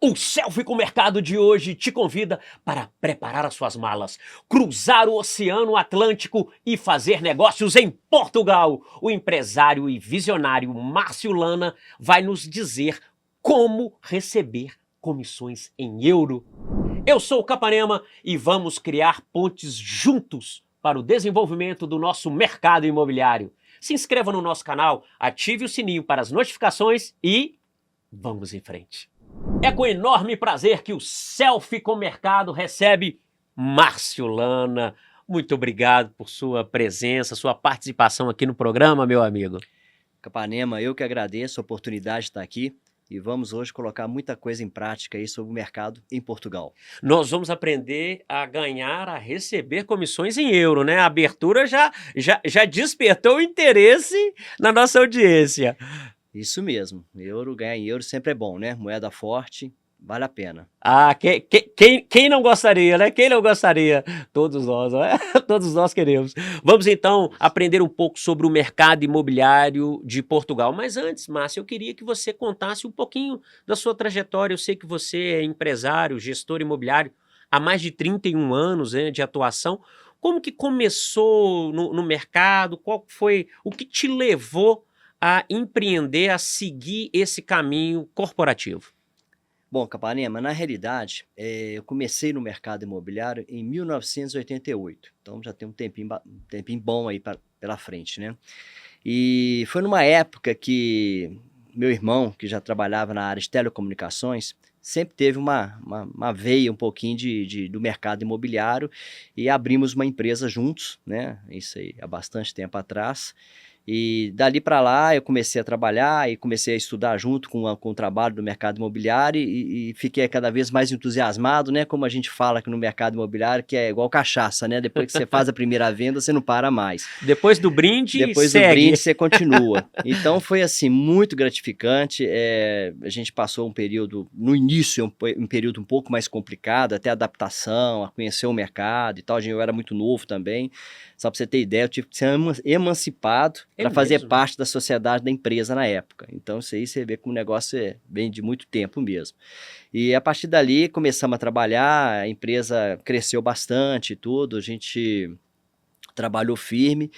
O Selfie com o Mercado de hoje te convida para preparar as suas malas, cruzar o Oceano Atlântico e fazer negócios em Portugal. O empresário e visionário Márcio Lana vai nos dizer como receber comissões em euro. Eu sou o Capanema e vamos criar pontes juntos para o desenvolvimento do nosso mercado imobiliário. Se inscreva no nosso canal, ative o sininho para as notificações e vamos em frente. É com enorme prazer que o Selfie com o Mercado recebe Márcio Lana. Muito obrigado por sua presença, sua participação aqui no programa, meu amigo. Capanema, eu que agradeço a oportunidade de estar aqui e vamos hoje colocar muita coisa em prática aí sobre o mercado em Portugal. Nós vamos aprender a ganhar, a receber comissões em euro, né? A abertura já despertou o interesse na nossa audiência. Isso mesmo, ganhar em euro sempre é bom, né? Moeda forte, vale a pena. Ah, quem não gostaria, né? Quem não gostaria? Todos nós, né? Todos nós queremos. Vamos então aprender um pouco sobre o mercado imobiliário de Portugal. Mas antes, Márcio, eu queria que você contasse um pouquinho da sua trajetória. Eu sei que você é empresário, gestor imobiliário há mais de 31 anos, né, de atuação. Como que começou no mercado? Qual foi o que te levou a empreender, a seguir esse caminho corporativo? Bom, Capanema, na realidade, eu comecei no mercado imobiliário em 1988, então já tem um tempinho bom aí pela frente, né? E foi numa época que meu irmão, que já trabalhava na área de telecomunicações, sempre teve uma veia um pouquinho do mercado imobiliário e abrimos uma empresa juntos, né? Isso aí há bastante tempo atrás. E dali para lá eu comecei a trabalhar e comecei a estudar junto com o trabalho do mercado imobiliário e fiquei cada vez mais entusiasmado, né? Como a gente fala aqui no mercado imobiliário, que é igual cachaça, né? Depois que você faz a primeira venda, você não para mais. Depois do brinde, Depois do brinde, você continua. Então foi assim, muito gratificante. A gente passou um período, no início, um período um pouco mais complicado, até adaptação, a conhecer o mercado e tal. Eu era muito novo também. Só para você ter ideia, eu tive que ser emancipado para fazer parte da sociedade da empresa na época. Então, isso aí você vê como o negócio vem de muito tempo mesmo. E a partir dali, começamos a trabalhar, a empresa cresceu bastante e tudo, a gente trabalhou firme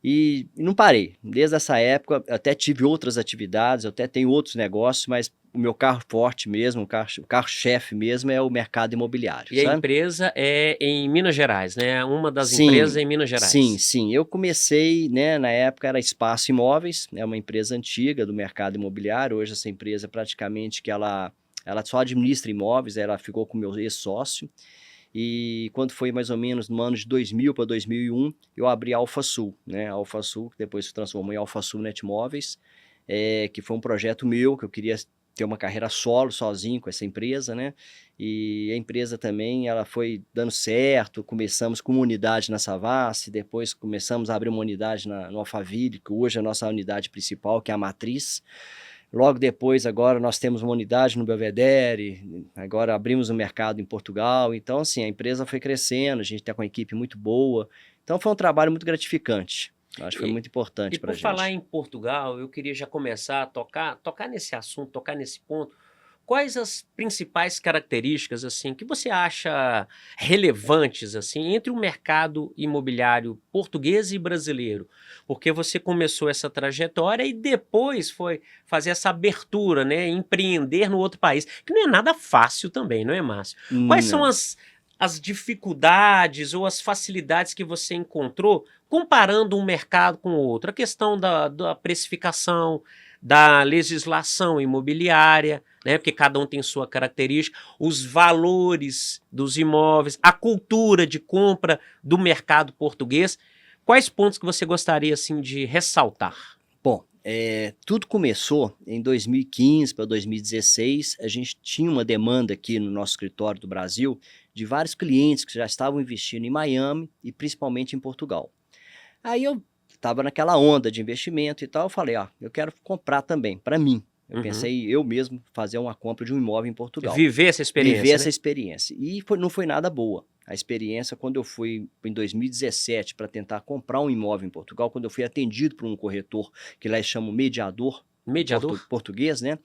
e não parei. Desde essa época, eu até tive outras atividades, eu até tenho outros negócios, mas o meu carro forte mesmo, o carro-chefe mesmo é o mercado imobiliário. E sabe? a empresa é em Minas Gerais, né? Uma das empresas é em Minas Gerais. Sim. Eu comecei, né, na época era Espaço Imóveis, é uma empresa antiga do mercado imobiliário. Hoje essa empresa praticamente que ela só administra imóveis, ela ficou com o meu ex-sócio. E quando foi mais ou menos no ano de 2000 para 2001, eu abri a Alfa Sul, né? A Alfa Sul, que depois se transformou em Alfa Sul Netmóveis, que foi um projeto meu, que eu queria ter uma carreira solo, sozinho com essa empresa, né? E a empresa também, ela foi dando certo, começamos com uma unidade na Savassi, depois começamos a abrir uma unidade no Alphaville, que hoje é a nossa unidade principal, que é a Matriz. Logo depois, agora, nós temos uma unidade no Belvedere, agora abrimos um mercado em Portugal. Então, assim, a empresa foi crescendo, a gente está com uma equipe muito boa. Então, foi um trabalho muito gratificante. Acho que foi muito importante para a gente. E por falar em Portugal, eu queria já começar a tocar nesse assunto, tocar nesse ponto. Quais as principais características assim que você acha relevantes assim entre o mercado imobiliário português e brasileiro? Porque você começou essa trajetória e depois foi fazer essa abertura, né, empreender no outro país, que não é nada fácil também, não é, Márcio? Quais são as dificuldades ou as facilidades que você encontrou comparando um mercado com o outro? A questão da precificação, da legislação imobiliária, né? Porque cada um tem sua característica, os valores dos imóveis, a cultura de compra do mercado português. Quais pontos que você gostaria assim, de ressaltar? Bom, tudo começou em 2015 para 2016. A gente tinha uma demanda aqui no nosso escritório do Brasil de vários clientes que já estavam investindo em Miami e principalmente em Portugal. Aí eu estava naquela onda de investimento e tal, eu falei, eu quero comprar também, para mim. Eu pensei eu mesmo fazer uma compra de um imóvel em Portugal. Viver essa experiência, Viver né? essa experiência. E não foi nada boa. A experiência, quando eu fui em 2017 para tentar comprar um imóvel em Portugal, quando eu fui atendido por um corretor, que lá eles chamam mediador, Mediador? português, né?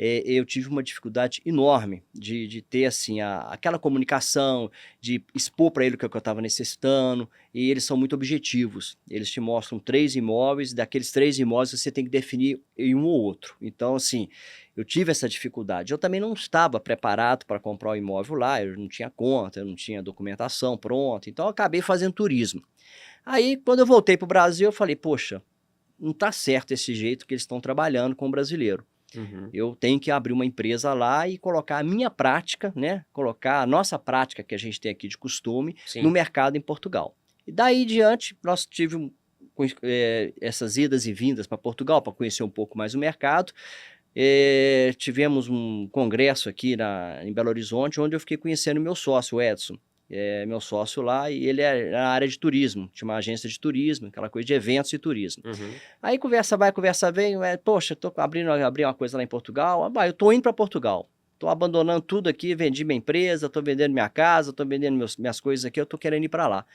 Eu tive uma dificuldade enorme de ter, assim, aquela comunicação, de expor para ele o que eu estava necessitando, e eles são muito objetivos. Eles te mostram 3 imóveis, e daqueles 3 imóveis você tem que definir em um ou outro. Então, assim, eu tive essa dificuldade. Eu também não estava preparado para comprar o imóvel lá, eu não tinha conta, eu não tinha documentação pronta, então eu acabei fazendo turismo. Aí, quando eu voltei para o Brasil, eu falei, poxa, não está certo esse jeito que eles estão trabalhando com o brasileiro. Uhum. Eu tenho que abrir uma empresa lá e colocar a minha prática, né? Colocar a nossa prática que a gente tem aqui de costume no Sim. mercado em Portugal. E daí em diante, nós tivemos essas idas e vindas para Portugal para conhecer um pouco mais o mercado. Tivemos um congresso aqui em Belo Horizonte, onde eu fiquei conhecendo meu sócio, o Edson. Meu sócio lá, e ele é na área de turismo, tinha uma agência de turismo, aquela coisa de eventos e turismo. Uhum. Aí conversa vai, conversa vem, poxa, tô abri uma coisa lá em Portugal, eu tô indo para Portugal, tô abandonando tudo aqui, vendi minha empresa, tô vendendo minha casa, tô vendendo minhas coisas aqui, eu tô querendo ir para lá.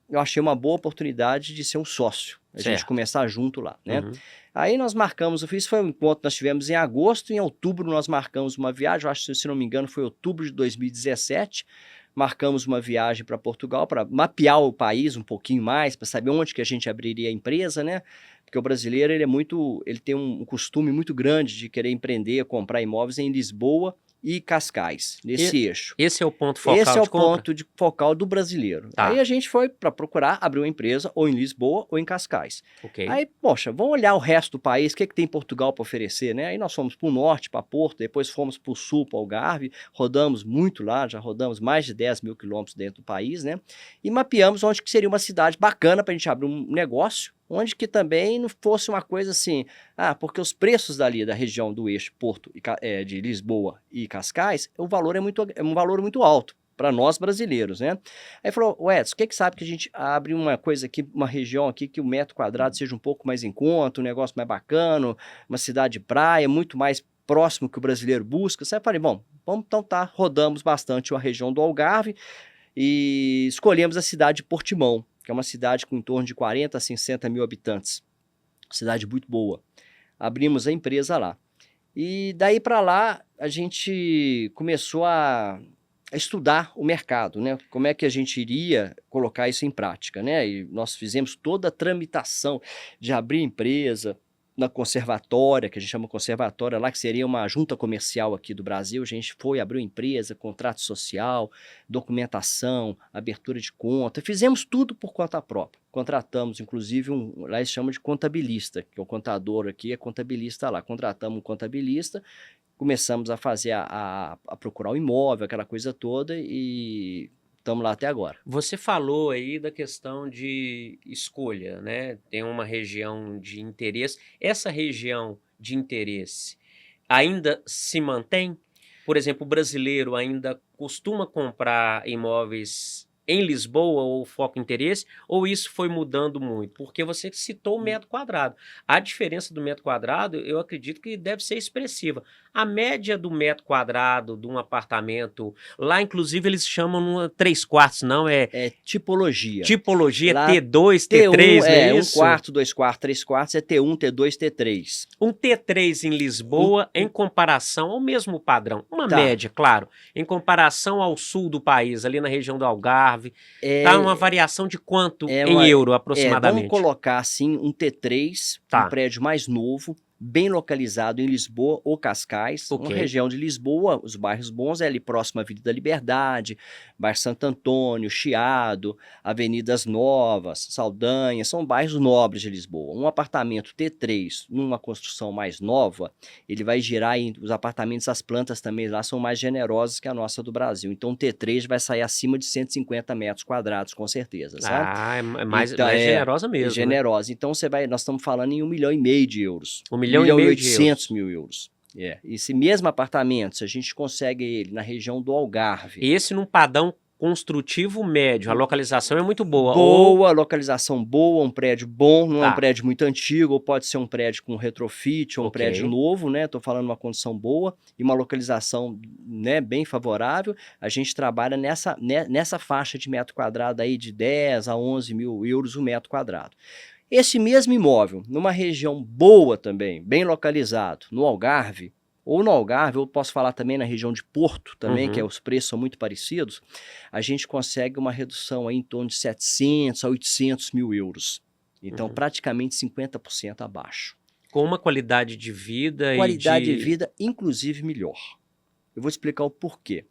Eu achei uma boa oportunidade de ser um sócio, a gente Certo. começar junto lá, né? Uhum. Aí nós marcamos, isso foi um encontro que nós tivemos em agosto, em outubro nós marcamos uma viagem, eu acho que se não me engano foi outubro de 2017, marcamos uma viagem para Portugal para mapear o país um pouquinho mais, para saber onde que a gente abriria a empresa, né? Porque o brasileiro ele tem um costume muito grande de querer empreender, comprar imóveis em Lisboa e Cascais, nesse eixo. Esse é o ponto Esse focal é de o compra? ponto focal do brasileiro. Aí Tá, a gente foi para procurar abrir uma empresa ou em Lisboa ou em Cascais. ok. Aí, poxa, vamos olhar o resto do país, o que tem em Portugal para oferecer, né? Aí nós fomos para o norte, para Porto, depois fomos para o sul, para Algarve, rodamos muito lá, já rodamos mais de 10 mil quilômetros dentro do país, né? E mapeamos onde que seria uma cidade bacana para a gente abrir um negócio, onde que também não fosse uma coisa assim, porque os preços dali da região do eixo Porto, de Lisboa e Cascais, o valor é um valor muito alto para nós brasileiros, né? Aí falou, Edson, o que sabe que a gente abre uma coisa aqui, uma região aqui que o metro quadrado seja um pouco mais em conta, um negócio mais bacana, uma cidade de praia, muito mais próximo que o brasileiro busca. Aí eu falei, bom, vamos então rodamos bastante a região do Algarve e escolhemos a cidade de Portimão, que é uma cidade com em torno de 40 a 60 mil habitantes. Cidade muito boa. Abrimos a empresa lá. E daí para lá, a gente começou a estudar o mercado, né? Como é que a gente iria colocar isso em prática, né? E nós fizemos toda a tramitação de abrir empresa na conservatória, que a gente chama conservatória lá, que seria uma junta comercial aqui do Brasil. A gente foi, abriu empresa, contrato social, documentação, abertura de conta, fizemos tudo por conta própria. Contratamos, inclusive, lá eles chamam de contabilista, que é o contador aqui, é contabilista lá. Contratamos um contabilista, começamos a fazer, a procurar o imóvel, aquela coisa toda, e estamos lá até agora. Você falou aí da questão de escolha, né? Tem uma região de interesse. Essa região de interesse ainda se mantém? Por exemplo, o brasileiro ainda costuma comprar imóveis em Lisboa ou foco em interesse, ou isso foi mudando muito? Porque você citou o metro quadrado. A diferença do metro quadrado, eu acredito que deve ser expressiva. A média do metro quadrado de um apartamento, lá inclusive eles chamam numa 3 quartos, não é É tipologia. tipologia Lá T2, T1 T3, não é 1 isso? quarto, 2 quartos, 3 quartos é T1, T2, T3. Um T3 em Lisboa, em comparação ao mesmo padrão, uma média, claro, em comparação ao sul do país, ali na região do Algarve, tá uma variação de quanto em euro, Vamos aproximadamente? colocar assim um T3, um Tá, prédio mais novo, bem localizado em Lisboa ou Cascais, uma ok. região de Lisboa, os bairros bons é ali próximo à Avenida Liberdade, bairro Santo Antônio, Chiado, Avenidas Novas, Saldanha, são bairros nobres de Lisboa. Um apartamento T3, numa construção mais nova, ele vai girar os apartamentos, as plantas também lá são mais generosas que a nossa do Brasil. Então o T3 vai sair acima de 150 metros quadrados, com certeza, sabe? Mais, Então, mais generosa mesmo, né? generosa. Então nós estamos falando em 1,5 milhão de euros. 1,5 1 milhão e milhão de 800 euros. mil euros. Esse mesmo apartamento, se a gente consegue ele na região do Algarve, Esse num padrão construtivo médio, a localização é muito boa. boa, localização boa, um prédio bom, não é um Tá, prédio muito antigo, ou pode ser um prédio com retrofit, ou um ok. prédio novo, né? Estou falando uma condição boa e uma localização, né, bem favorável. A gente trabalha nessa faixa de metro quadrado aí de 10 a 11 mil euros o metro quadrado. Esse mesmo imóvel, numa região boa também, bem localizado, no Algarve, ou no Algarve, eu posso falar também na região de Porto também, que os preços são muito parecidos, a gente consegue uma redução aí em torno de 700 a 800 mil euros. Então, praticamente 50% abaixo. Com uma qualidade de vida Qualidade de vida, inclusive, melhor. Eu vou explicar o porquê.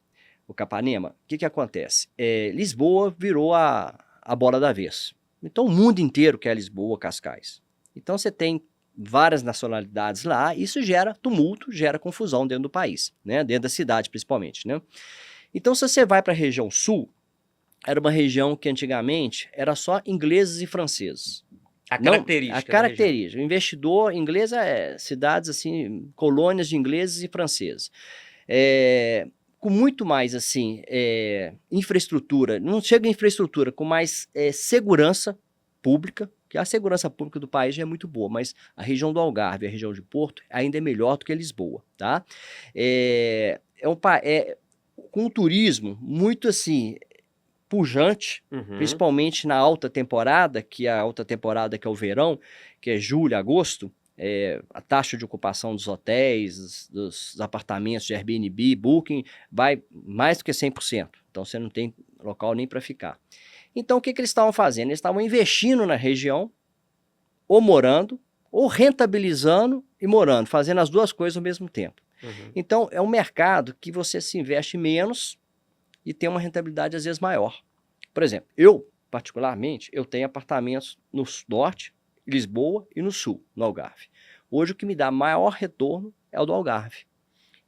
O Capanema, o que acontece? Lisboa virou a bola da vez. Então, o mundo inteiro quer Lisboa, Cascais. Então, você tem várias nacionalidades lá, isso gera tumulto, gera confusão dentro do país, né? Dentro da cidade, principalmente, né? Então, se você vai para a região sul, era uma região que antigamente era só ingleses e franceses. A característica. A característica. O investidor inglês cidades assim, colônias de ingleses e franceses. Com muito mais assim, infraestrutura, não chega em infraestrutura, com mais segurança pública, que a segurança pública do país já é muito boa, mas a região do Algarve, a região de Porto, ainda é melhor do que Lisboa, tá? Com um turismo muito assim, pujante, principalmente na alta temporada, que é o verão, que é julho, agosto, a taxa de ocupação dos hotéis, dos apartamentos de Airbnb, Booking, vai mais do que 100%. Então, você não tem local nem para ficar. Então, o que eles estavam fazendo? Eles estavam investindo na região, ou morando, ou rentabilizando e morando, fazendo as duas coisas ao mesmo tempo. Então, é um mercado que você se investe menos e tem uma rentabilidade, às vezes, maior. Por exemplo, eu, particularmente, eu tenho apartamentos no norte, Lisboa e no sul, no Algarve. Hoje, o que me dá maior retorno é o do Algarve.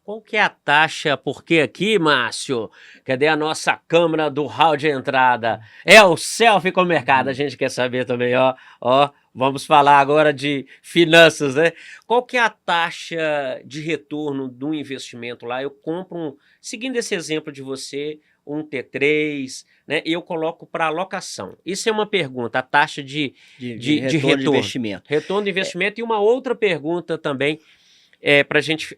Qual que é a taxa? Porque aqui, Márcio, cadê a nossa câmera do hall de entrada? É o selfie com o mercado, a gente quer saber também, ó. Vamos falar agora de finanças, né? Qual que é a taxa de retorno do investimento lá? Eu compro, seguindo esse exemplo de você, um T3, né? E eu coloco para alocação. Isso é uma pergunta, a taxa de retorno. De investimento. Retorno de investimento. E uma outra pergunta também, para a gente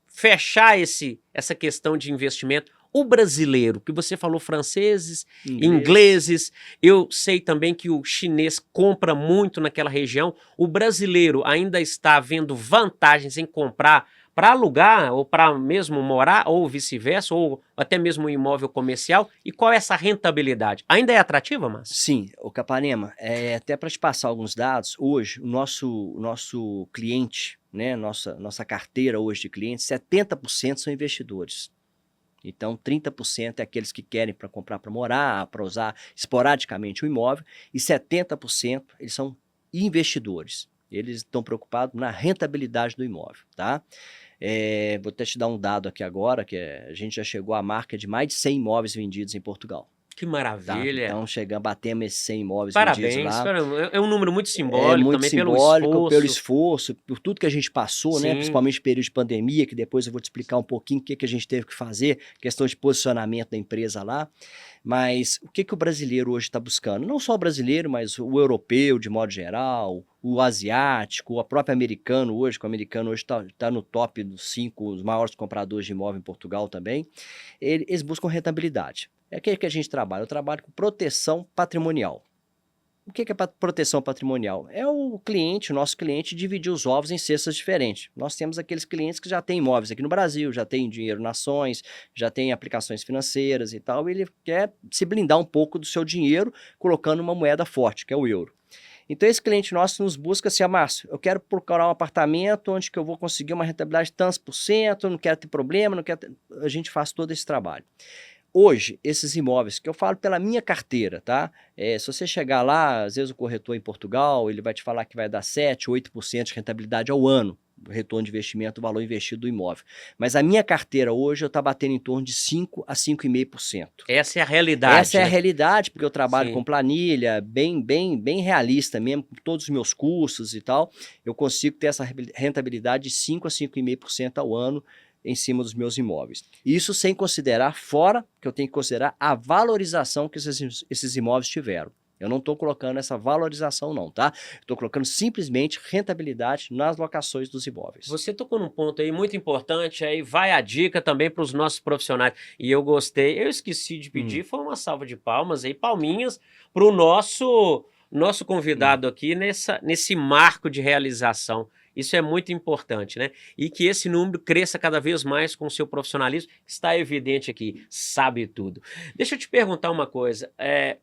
fechar essa questão de investimento. O brasileiro, que você falou franceses, ingleses, eu sei também que o chinês compra muito naquela região. O brasileiro ainda está vendo vantagens em comprar para alugar ou para mesmo morar, ou vice-versa, ou até mesmo um imóvel comercial. E qual é essa rentabilidade? Ainda é atrativa, Márcio? Sim, o Capanema, até para te passar alguns dados, hoje o nosso cliente, né, nossa carteira hoje de clientes, 70% são investidores. Então, 30% é aqueles que querem para comprar para morar, para usar esporadicamente o imóvel, e 70% eles são investidores. Eles estão preocupados na rentabilidade do imóvel, tá? Vou até te dar um dado aqui agora, que a gente já chegou à marca de mais de 100 imóveis vendidos em Portugal. Que maravilha. Tá? Então, batemos esses 100 imóveis vendidos lá. Parabéns, é um número muito simbólico muito também, simbólico, pelo esforço, por tudo que a gente passou, Sim. né? Principalmente no período de pandemia, que depois eu vou te explicar um pouquinho o que a gente teve que fazer, questão de posicionamento da empresa lá. Mas o que o brasileiro hoje está buscando? Não só o brasileiro, mas o europeu, de modo geral, o asiático, o próprio americano hoje, que o americano hoje está no top dos 5 os maiores compradores de imóvel em Portugal também. Eles buscam rentabilidade. É aquele que a gente trabalha. Eu trabalho com proteção patrimonial. O que é proteção patrimonial? É o nosso cliente, dividir os ovos em cestas diferentes. Nós temos aqueles clientes que já têm imóveis aqui no Brasil, já têm dinheiro nas ações, já têm aplicações financeiras e tal, e ele quer se blindar um pouco do seu dinheiro colocando uma moeda forte, que é o euro. Então, esse cliente nosso nos busca assim, Márcio, eu quero procurar um apartamento onde que eu vou conseguir uma rentabilidade de tantos por cento, não quero ter problema, a gente faz todo esse trabalho. Hoje, esses imóveis, que eu falo pela minha carteira, tá? Se você chegar lá, às vezes o corretor em Portugal, ele vai te falar que vai dar 7%, 8% de rentabilidade ao ano, o retorno de investimento, o valor investido do imóvel. Mas a minha carteira hoje, eu estou batendo em torno de 5% a 5,5%. Essa é a realidade. Essa é a realidade, porque eu trabalho com planilha, bem realista mesmo, com todos os meus custos e tal. Eu consigo ter essa rentabilidade de 5% a 5,5% ao ano, em cima dos meus imóveis. Isso sem considerar, fora que eu tenho que considerar a valorização que esses imóveis tiveram. Eu não estou colocando essa valorização não, tá? Estou colocando simplesmente rentabilidade nas locações dos imóveis. Você tocou num ponto aí muito importante, aí vai a dica também para os nossos profissionais. E eu gostei, eu esqueci de pedir, foi uma salva de palmas aí, palminhas para o nosso nosso convidado aqui nesse marco de realização. Isso é muito importante, né? E que esse número cresça cada vez mais com o seu profissionalismo, está evidente aqui, sabe tudo. Deixa eu te perguntar uma coisa,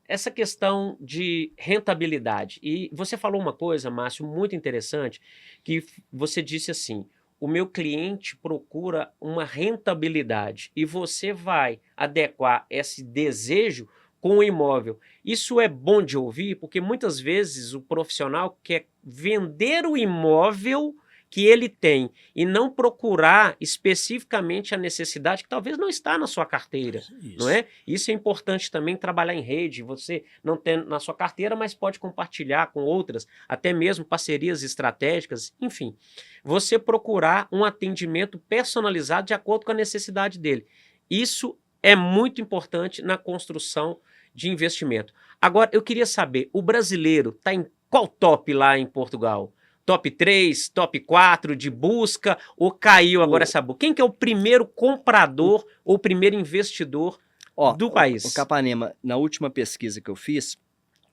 essa questão de rentabilidade, e você falou uma coisa, Márcio, muito interessante, que você disse assim, o meu cliente procura uma rentabilidade e você vai adequar esse desejo com o imóvel. Isso é bom de ouvir, porque muitas vezes o profissional quer vender o imóvel que ele tem e não procurar especificamente a necessidade que talvez não está na sua carteira, não é? Isso é importante também trabalhar em rede, você não tem na sua carteira, mas pode compartilhar com outras, até mesmo parcerias estratégicas, enfim. Você procurar um atendimento personalizado de acordo com a necessidade dele. Isso é muito importante na construção de investimento. Agora, eu queria saber, o brasileiro está em qual top lá em Portugal? Top 3, top 4 de busca ou caiu agora essa busca? Quem que é o primeiro comprador ou primeiro investidor do país? O Capanema, na última pesquisa que eu fiz,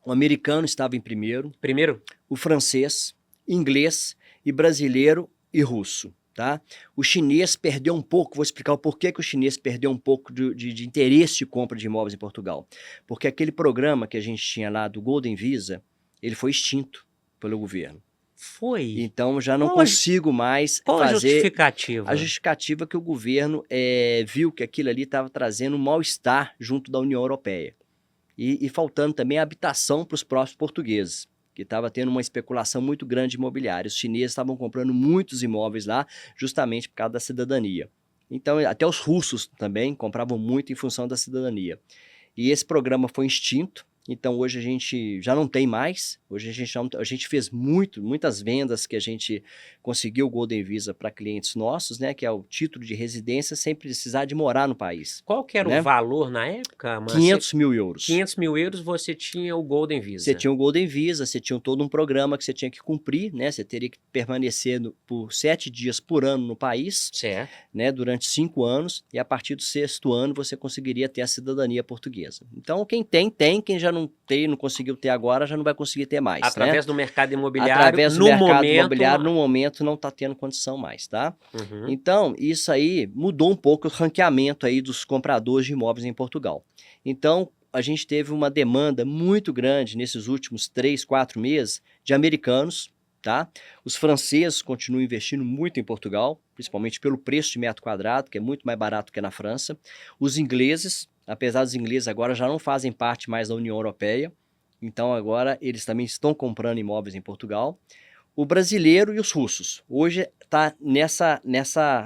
o americano estava em primeiro. Primeiro? O francês, inglês e brasileiro e russo. Tá? O chinês perdeu um pouco, vou explicar o porquê que o chinês perdeu um pouco de interesse de compra de imóveis em Portugal. Porque aquele programa que a gente tinha lá do Golden Visa, ele foi extinto pelo governo. Foi? Então já não consigo mais fazer... Qual a justificativa? A justificativa é que o governo viu que aquilo ali estava trazendo um mal-estar junto da União Europeia. E faltando também a habitação para os próprios portugueses, que estava tendo uma especulação muito grande imobiliária. Os chineses estavam comprando muitos imóveis lá, justamente por causa da cidadania. Então, até os russos também compravam muito em função da cidadania. E esse programa foi extinto, então hoje a gente já não tem mais. Hoje a gente fez muitas vendas que a gente conseguiu o Golden Visa para clientes nossos, né, que é o título de residência sem precisar de morar no país. Qual que era o valor na época? 500 mil euros. 500 mil euros você tinha o Golden Visa. Você tinha o Golden Visa, você tinha todo um programa que você tinha que cumprir, né? Você teria que permanecer por 7 dias por ano no país, certo, né? Durante 5 anos, e a partir do 6º ano você conseguiria ter a cidadania portuguesa. Então quem tem, quem já não tem, não conseguiu ter agora, já não vai conseguir ter mais. Através do mercado imobiliário, através do mercado imobiliário, no momento não está tendo condição mais, tá? Uhum. Então, isso aí mudou um pouco o ranqueamento aí dos compradores de imóveis em Portugal. Então, a gente teve uma demanda muito grande nesses últimos 3, 4 meses de americanos, tá? Os franceses continuam investindo muito em Portugal, principalmente pelo preço de metro quadrado, que é muito mais barato que na França. Os ingleses, apesar dos ingleses agora já não fazem parte mais da União Europeia, então agora eles também estão comprando imóveis em Portugal. O brasileiro e os russos. Hoje está nessa,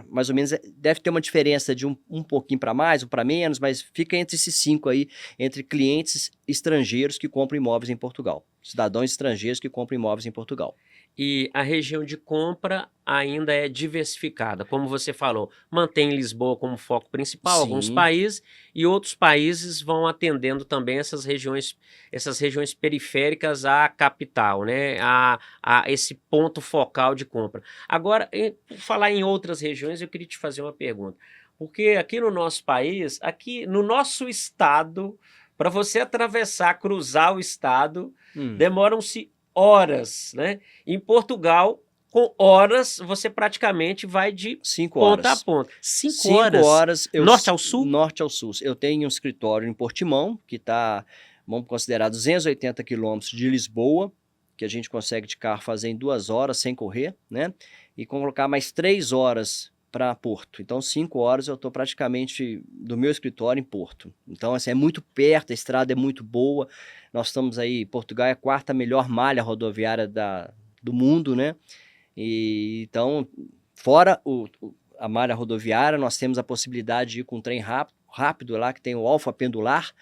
mais ou menos, deve ter uma diferença de um pouquinho para mais ou para menos, mas fica entre esses 5 aí, entre clientes estrangeiros que compram imóveis em Portugal. Cidadãos estrangeiros que compram imóveis em Portugal. E a região de compra ainda é diversificada, como você falou, mantém Lisboa como foco principal, Sim. Alguns países, e outros países vão atendendo também essas regiões periféricas à capital, né? a esse ponto focal de compra. Agora, por falar em outras regiões, eu queria te fazer uma pergunta, porque aqui no nosso país, aqui no nosso estado, para você atravessar, cruzar o estado, demoram-se horas, né? Em Portugal, com horas, você praticamente vai de 5 ponta horas. a ponta. 5 5 horas? horas. Norte ao sul? Norte ao sul. Eu tenho um escritório em Portimão, que está, vamos considerar, 280 quilômetros de Lisboa, que a gente consegue de carro fazer em 2 horas sem correr, né? E colocar mais 3 horas para Porto. Então, 5 horas eu estou praticamente do meu escritório em Porto. Então, assim, é muito perto, a estrada é muito boa. Nós estamos aí, Portugal é a 4ª melhor malha rodoviária do mundo, né? E, então, fora a malha rodoviária, nós temos a possibilidade de ir com um trem rápido lá, que tem o Alfa Pendular,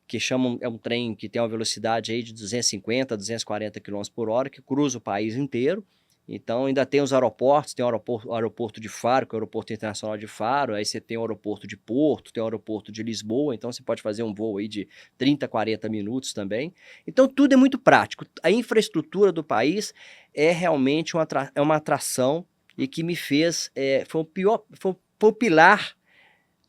que é um trem que tem uma velocidade aí de 250, 240 km por hora, que cruza o país inteiro. Então, ainda tem os aeroportos, tem o aeroporto de Faro, que é o aeroporto internacional de Faro, aí você tem o aeroporto de Porto, tem o aeroporto de Lisboa, então você pode fazer um voo aí de 30, 40 minutos também. Então, tudo é muito prático. A infraestrutura do país é realmente uma atração e que me fez, foi o pilar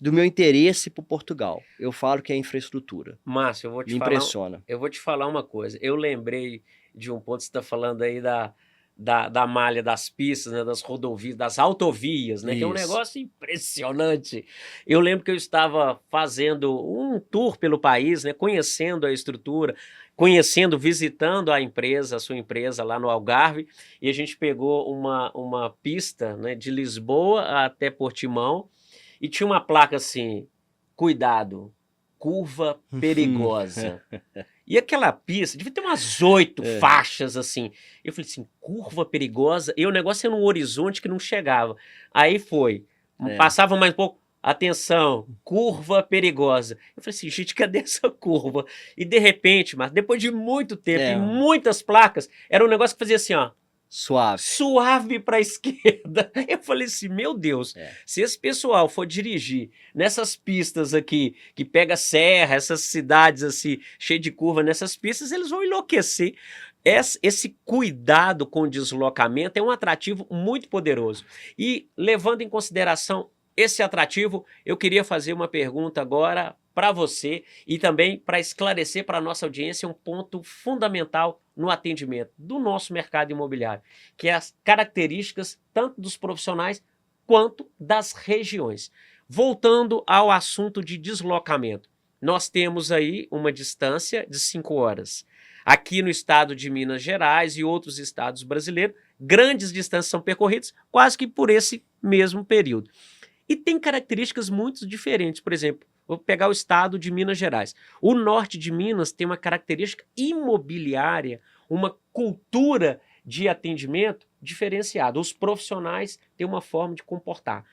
do meu interesse por Portugal. Eu falo que é infraestrutura. Márcio, Me impressiona. eu vou te falar uma coisa. Eu lembrei de um ponto, você está falando aí da malha das pistas, né, das rodovias, das autovias, né, que é um Isso. negócio impressionante. Eu lembro que eu estava fazendo um tour pelo país, né, conhecendo a estrutura, conhecendo, visitando a empresa, a sua empresa lá no Algarve, e a gente pegou uma pista, né, de Lisboa até Portimão, e tinha uma placa assim, cuidado, curva perigosa. E aquela pista, devia ter umas 8 É, faixas assim. Eu falei assim, curva perigosa. E o negócio era um horizonte que não chegava. Aí foi, é. passava mais um pouco, atenção, curva perigosa. Eu falei assim, gente, cadê essa curva? E de repente, mas depois de muito tempo e É, muitas placas, era um negócio que fazia assim, ó, suave. suave para a esquerda. Eu falei assim, meu Deus, É. se esse pessoal for dirigir nessas pistas aqui, que pega serra, essas cidades assim, cheias de curva nessas pistas, eles vão enlouquecer. Esse cuidado com o deslocamento é um atrativo muito poderoso. E levando em consideração esse atrativo, eu queria fazer uma pergunta agora para você e também para esclarecer para a nossa audiência um ponto fundamental no atendimento do nosso mercado imobiliário, que é as características tanto dos profissionais quanto das regiões. Voltando ao assunto de deslocamento, nós temos aí uma distância de 5 horas. Aqui no estado de Minas Gerais e outros estados brasileiros, grandes distâncias são percorridas quase que por esse mesmo período. E tem características muito diferentes. Por exemplo, vou pegar o estado de Minas Gerais. O norte de Minas tem uma característica imobiliária, uma cultura de atendimento diferenciada. Os profissionais têm uma forma de comportar.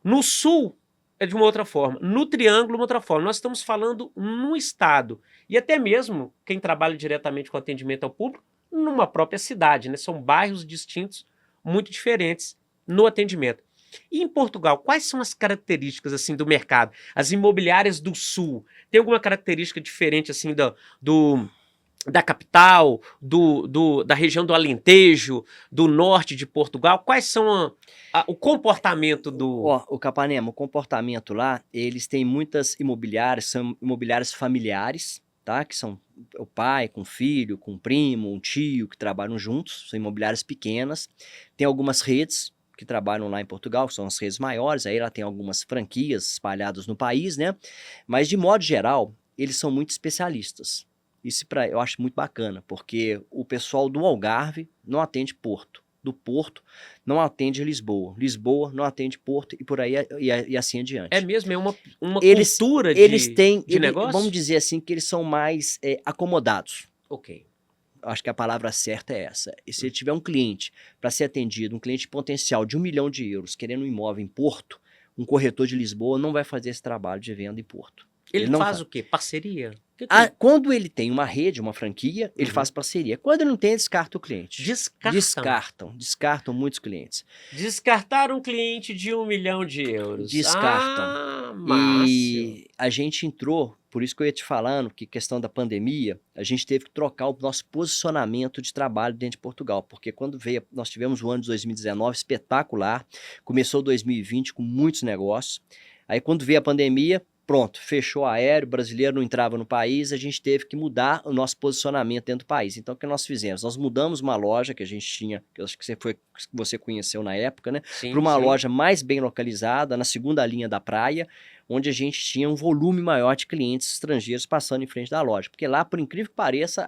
No sul é de uma outra forma. No triângulo, uma outra forma. Nós estamos falando no estado. E até mesmo quem trabalha diretamente com atendimento ao público, numa própria cidade, né? São bairros distintos, muito diferentes no atendimento. E em Portugal, quais são as características assim do mercado? As imobiliárias do Sul, tem alguma característica diferente assim da capital, da região do Alentejo, do norte de Portugal? Quais são o comportamento do... Ó, o Capanema, o comportamento lá, eles têm muitas imobiliárias, são imobiliárias familiares, tá? Que são o pai com o filho, com o primo, um tio que trabalham juntos, são imobiliárias pequenas. Tem algumas redes que trabalham lá em Portugal, que são as redes maiores, aí lá tem algumas franquias espalhadas no país, né? Mas de modo geral, eles são muito especialistas. Isso eu acho muito bacana, porque o pessoal do Algarve não atende Porto. Do Porto não atende Lisboa. Lisboa não atende Porto e por aí e assim É adiante. mesmo, é uma Eles, cultura eles de têm, negócio? vamos dizer assim, que eles são mais acomodados. Ok. Acho que a palavra certa é essa. E se tiver um cliente para ser atendido, um cliente potencial de 1 milhão de euros, querendo um imóvel em Porto, um corretor de Lisboa não vai fazer esse trabalho de venda em Porto. Ele não faz faz. o quê? Parceria? Quando ele tem uma rede, uma franquia, ele faz parceria. Quando ele não tem, descarta o cliente. Descartam muitos clientes. Descartar um cliente de 1 milhão de euros. Descartam. Ah, Márcio. E a gente entrou, por isso que eu ia te falando, que questão da pandemia, a gente teve que trocar o nosso posicionamento de trabalho dentro de Portugal, porque quando veio, nós tivemos o ano de 2019 espetacular, começou 2020 com muitos negócios, aí quando veio a pandemia, pronto, fechou aéreo, o brasileiro não entrava no país, a gente teve que mudar o nosso posicionamento dentro do país. Então, o que nós fizemos? Nós mudamos uma loja que a gente tinha, que eu acho que você conheceu na época, né? Para uma loja mais bem localizada, na segunda linha da praia, onde a gente tinha um volume maior de clientes estrangeiros passando em frente da loja. Porque lá, por incrível que pareça,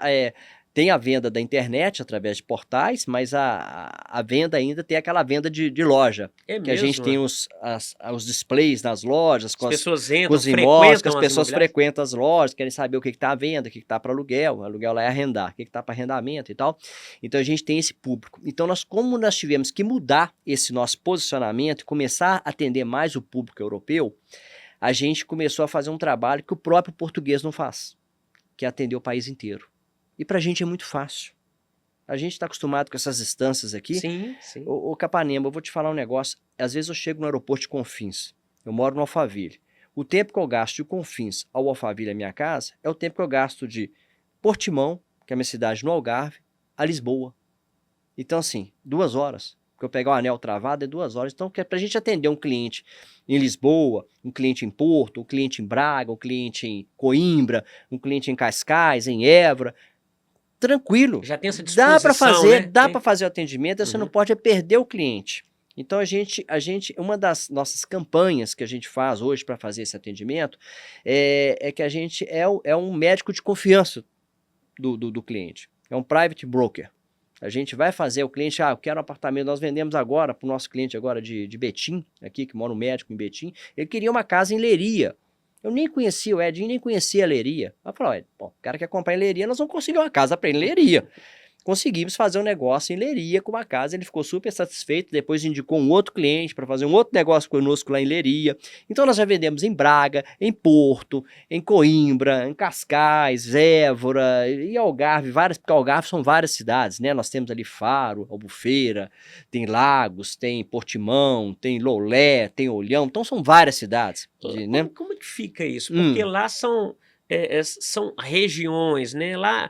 tem a venda da internet através de portais, mas a venda ainda tem aquela venda de loja. É que a gente mesmo? tem os displays nas lojas, As pessoas com entram, os imóveis, que as frequentam as pessoas imobiliárias? frequentam as lojas, querem saber o que está à venda, o que está para aluguel. O aluguel lá é arrendar, o que está para arrendamento e tal. Então a gente tem esse público. Então, como nós tivemos que mudar esse nosso posicionamento e começar a atender mais o público europeu, a gente começou a fazer um trabalho que o próprio português não faz, que é atender o país inteiro. E pra gente é muito fácil. A gente está acostumado com essas distâncias aqui. Sim, sim. Ô Capanema, eu vou te falar um negócio. Às vezes eu chego no aeroporto de Confins. Eu moro no Alphaville. O tempo que eu gasto de Confins ao Alphaville, a minha casa, é o tempo que eu gasto de Portimão, que é a minha cidade no Algarve, a Lisboa. Então, assim, 2 horas. porque eu pegar o anel travado é 2 horas. Então, para a gente atender um cliente em Lisboa, um cliente em Porto, um cliente em Braga, um cliente em Coimbra, um cliente em Cascais, em Évora, tranquilo. Já tem essa Dá para disposição, fazer, né? dá para fazer o atendimento, você não Uhum. pode perder o cliente. Então, uma das nossas campanhas que a gente faz hoje para fazer esse atendimento é que a gente é um médico de confiança do cliente. É um private broker. A gente vai fazer o cliente, eu quero um apartamento, nós vendemos agora para o nosso cliente agora de Betim, aqui que mora um médico em Betim, ele queria uma casa em Leiria. Eu nem conhecia o Edinho, nem conhecia a Leiria. Eu falei, o cara quer comprar em Leiria, nós vamos conseguir uma casa para ele em Leiria. Conseguimos fazer um negócio em Leiria com uma casa, ele ficou super satisfeito, depois indicou um outro cliente para fazer um outro negócio conosco lá em Leiria. Então nós já vendemos em Braga, em Porto, em Coimbra, em Cascais, Évora e Algarve, porque Algarve são várias cidades, né? Nós temos ali Faro, Albufeira, tem Lagos, tem Portimão, tem Loulé, tem Olhão, então são várias cidades, né? Como que fica isso? Porque lá são regiões, né? Lá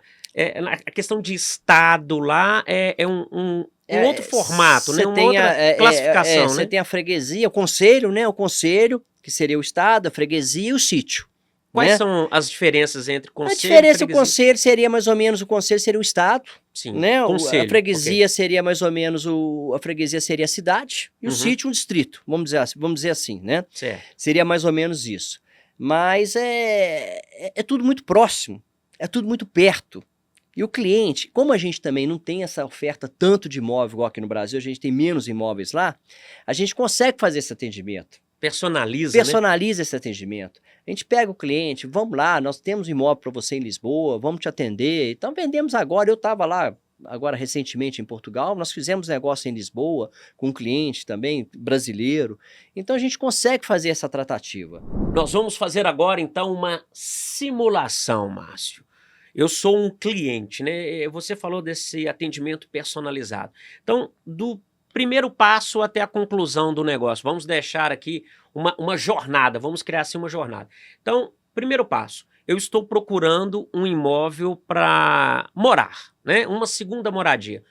a questão de estado lá é um outro formato, né? Uma outra classificação, né? Você tem a freguesia, o conselho, né? O conselho, que seria o estado, a freguesia e o sítio. Quais né? são as diferenças entre conselho e freguesia? A diferença, o conselho seria mais ou menos, o conselho seria o estado. Sim, né? Conselho, a freguesia seria mais ou menos, a freguesia seria a cidade e o sítio um distrito, vamos dizer assim, né? Certo. Seria mais ou menos isso. Mas é tudo muito próximo, é tudo muito perto. E o cliente, como a gente também não tem essa oferta tanto de imóvel igual aqui no Brasil, a gente tem menos imóveis lá, a gente consegue fazer esse atendimento. Personaliza esse atendimento. A gente pega o cliente, vamos lá, nós temos imóvel para você em Lisboa, vamos te atender. Então vendemos agora, eu estava lá agora recentemente em Portugal, nós fizemos negócio em Lisboa com um cliente também brasileiro. Então a gente consegue fazer essa tratativa. Nós vamos fazer agora então uma simulação, Márcio. Eu sou um cliente, né? Você falou desse atendimento personalizado. Então, do primeiro passo até a conclusão do negócio, vamos deixar aqui uma jornada, vamos criar assim uma jornada. Então, primeiro passo, eu estou procurando um imóvel para morar, né? Uma segunda moradia.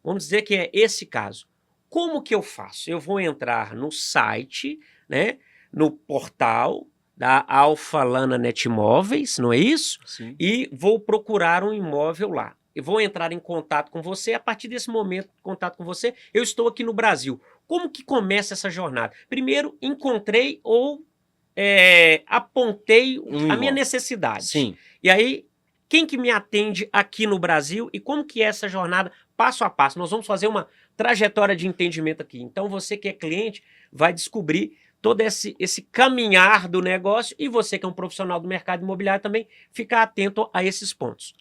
Vamos dizer que é esse caso. Como que eu faço? Eu vou entrar no site, né? No portal da Alfa Lana Netmóveis, não é isso? Sim. E vou procurar um imóvel lá. Eu vou entrar em contato com você, a partir desse momento, contato com você, eu estou aqui no Brasil. Como que começa essa jornada? Primeiro, encontrei ou apontei a minha necessidade. Sim. E aí, quem que me atende aqui no Brasil e como que é essa jornada passo a passo? Nós vamos fazer uma trajetória de entendimento aqui. Então, você que é cliente vai descobrir todo esse caminhar do negócio e você que é um profissional do mercado imobiliário também ficar atento a esses pontos.